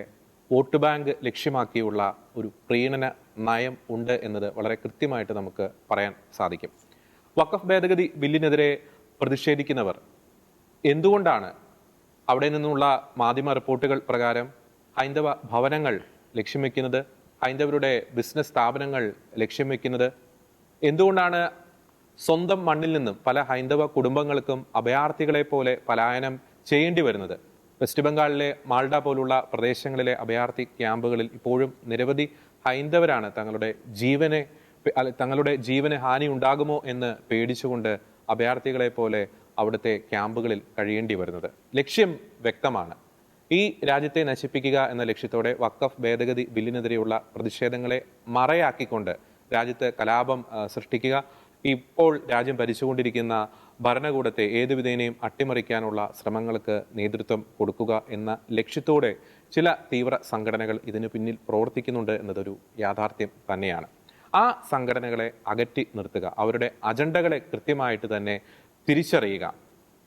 വോട്ട് ബാങ്ക് ലക്ഷ്യമാക്കിയുള്ള ഒരു പ്രീണന നയം ഉണ്ട് എന്നത് വളരെ കൃത്യമായിട്ട് നമുക്ക് പറയാൻ സാധിക്കും. വഖഫ് ഭേദഗതി ബില്ലിനെതിരെ പ്രതിഷേധിക്കുന്നവർ എന്തുകൊണ്ടാണ് അവിടെ നിന്നുള്ള മാധ്യമ റിപ്പോർട്ടുകൾ പ്രകാരം ഹൈന്ദവ ഭവനങ്ങൾ ലക്ഷ്യം വെക്കുന്നത്, ഹൈന്ദവരുടെ ബിസിനസ് സ്ഥാപനങ്ങൾ ലക്ഷ്യം വെക്കുന്നത്? എന്തുകൊണ്ടാണ് സ്വന്തം മണ്ണിൽ നിന്നും പല ഹൈന്ദവ കുടുംബങ്ങൾക്കും അഭയാർത്ഥികളെ പോലെ പലായനം ചെയ്യേണ്ടി വരുന്നത്? വെസ്റ്റ് ബംഗാളിലെ മാൾഡ പോലുള്ള പ്രദേശങ്ങളിലെ അഭയാർത്ഥി ക്യാമ്പുകളിൽ ഇപ്പോഴും നിരവധി ഹൈന്ദവരാണ് തങ്ങളുടെ ജീവന് ഹാനി ഉണ്ടാകുമോ എന്ന് പേടിച്ചുകൊണ്ട് അഭയാർത്ഥികളെ പോലെ അവിടുത്തെ ക്യാമ്പുകളിൽ കഴിയേണ്ടി വരുന്നത്. ലക്ഷ്യം വ്യക്തമാണ്. ഈ രാജ്യത്തെ നശിപ്പിക്കുക എന്ന ലക്ഷ്യത്തോടെ വഖഫ് ഭേദഗതി ബില്ലിനെതിരെയുള്ള പ്രതിഷേധങ്ങളെ മറയാക്കിക്കൊണ്ട് രാജ്യത്ത് കലാപം സൃഷ്ടിക്കുക, ഇപ്പോൾ രാജ്യം ഭരിച്ചുകൊണ്ടിരിക്കുന്ന ഭരണകൂടത്തെ ഏതുവിധേനയും അട്ടിമറിക്കാനുള്ള ശ്രമങ്ങൾക്ക് നേതൃത്വം കൊടുക്കുക എന്ന ലക്ഷ്യത്തോടെ ചില തീവ്ര സംഘടനകൾ ഇതിനു പിന്നിൽ പ്രവർത്തിക്കുന്നുണ്ട് എന്നതൊരു യാഥാർത്ഥ്യം തന്നെയാണ്. ആ സംഘടനകളെ അകറ്റി നിർത്തുക, അവരുടെ അജണ്ടകളെ കൃത്യമായിട്ട് തന്നെ തിരിച്ചറിയുക,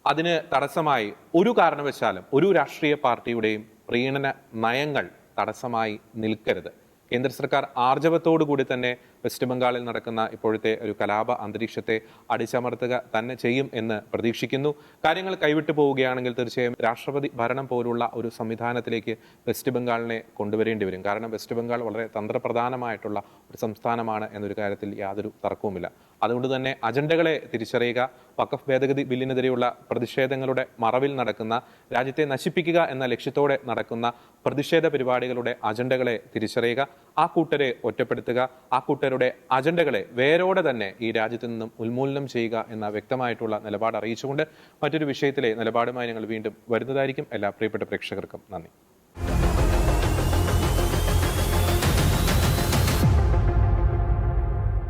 അതിന് തടസ്സമായി ഒരു കാരണവശാലും ഒരു രാഷ്ട്രീയ പാർട്ടിയുടെയും പ്രീണന നയങ്ങൾ തടസ്സമായി നിൽക്കരുത്. കേന്ദ്ര സർക്കാർ ആർജവത്തോടു കൂടി തന്നെ വെസ്റ്റ് ബംഗാളിൽ നടക്കുന്ന ഇപ്പോഴത്തെ ഒരു കലാപ അന്തരീക്ഷത്തെ അടിച്ചമർത്തുക തന്നെ ചെയ്യും എന്ന് പ്രതീക്ഷിക്കുന്നു. കാര്യങ്ങൾ കൈവിട്ടു പോവുകയാണെങ്കിൽ തീർച്ചയായും രാഷ്ട്രപതി ഭരണം പോലുള്ള ഒരു സംവിധാനത്തിലേക്ക് വെസ്റ്റ് ബംഗാളിനെ കൊണ്ടുവരേണ്ടി വരും. കാരണം വെസ്റ്റ് ബംഗാൾ വളരെ തന്ത്രപ്രധാനമായിട്ടുള്ള ഒരു സംസ്ഥാനമാണ് എന്നൊരു കാര്യത്തിൽ യാതൊരു തർക്കവുമില്ല. അതുകൊണ്ട് തന്നെ അജണ്ടകളെ തിരിച്ചറിയുക, വഖഫ് ഭേദഗതി ബില്ലിനെതിരെയുള്ള പ്രതിഷേധങ്ങളുടെ മറവിൽ നടക്കുന്ന, രാജ്യത്തെ നശിപ്പിക്കുക എന്ന ലക്ഷ്യത്തോടെ നടക്കുന്ന പ്രതിഷേധ പരിപാടികളുടെ അജണ്ടകളെ തിരിച്ചറിയുക, ആ കൂട്ടരെ ഒറ്റപ്പെടുത്തുക, ആ കൂട്ടരുടെ അജണ്ടകളെ വേരോടെ തന്നെ ഈ രാജ്യത്ത് നിന്നും ഉന്മൂലനം ചെയ്യുക എന്ന വ്യക്തമായിട്ടുള്ള നിലപാട് അറിയിച്ചുകൊണ്ട് മറ്റൊരു വിഷയത്തിലെ നിലപാടുമായി ഞങ്ങൾ വീണ്ടും വരുന്നതായിരിക്കും. എല്ലാ പ്രിയപ്പെട്ട പ്രേക്ഷകർക്കും നന്ദി.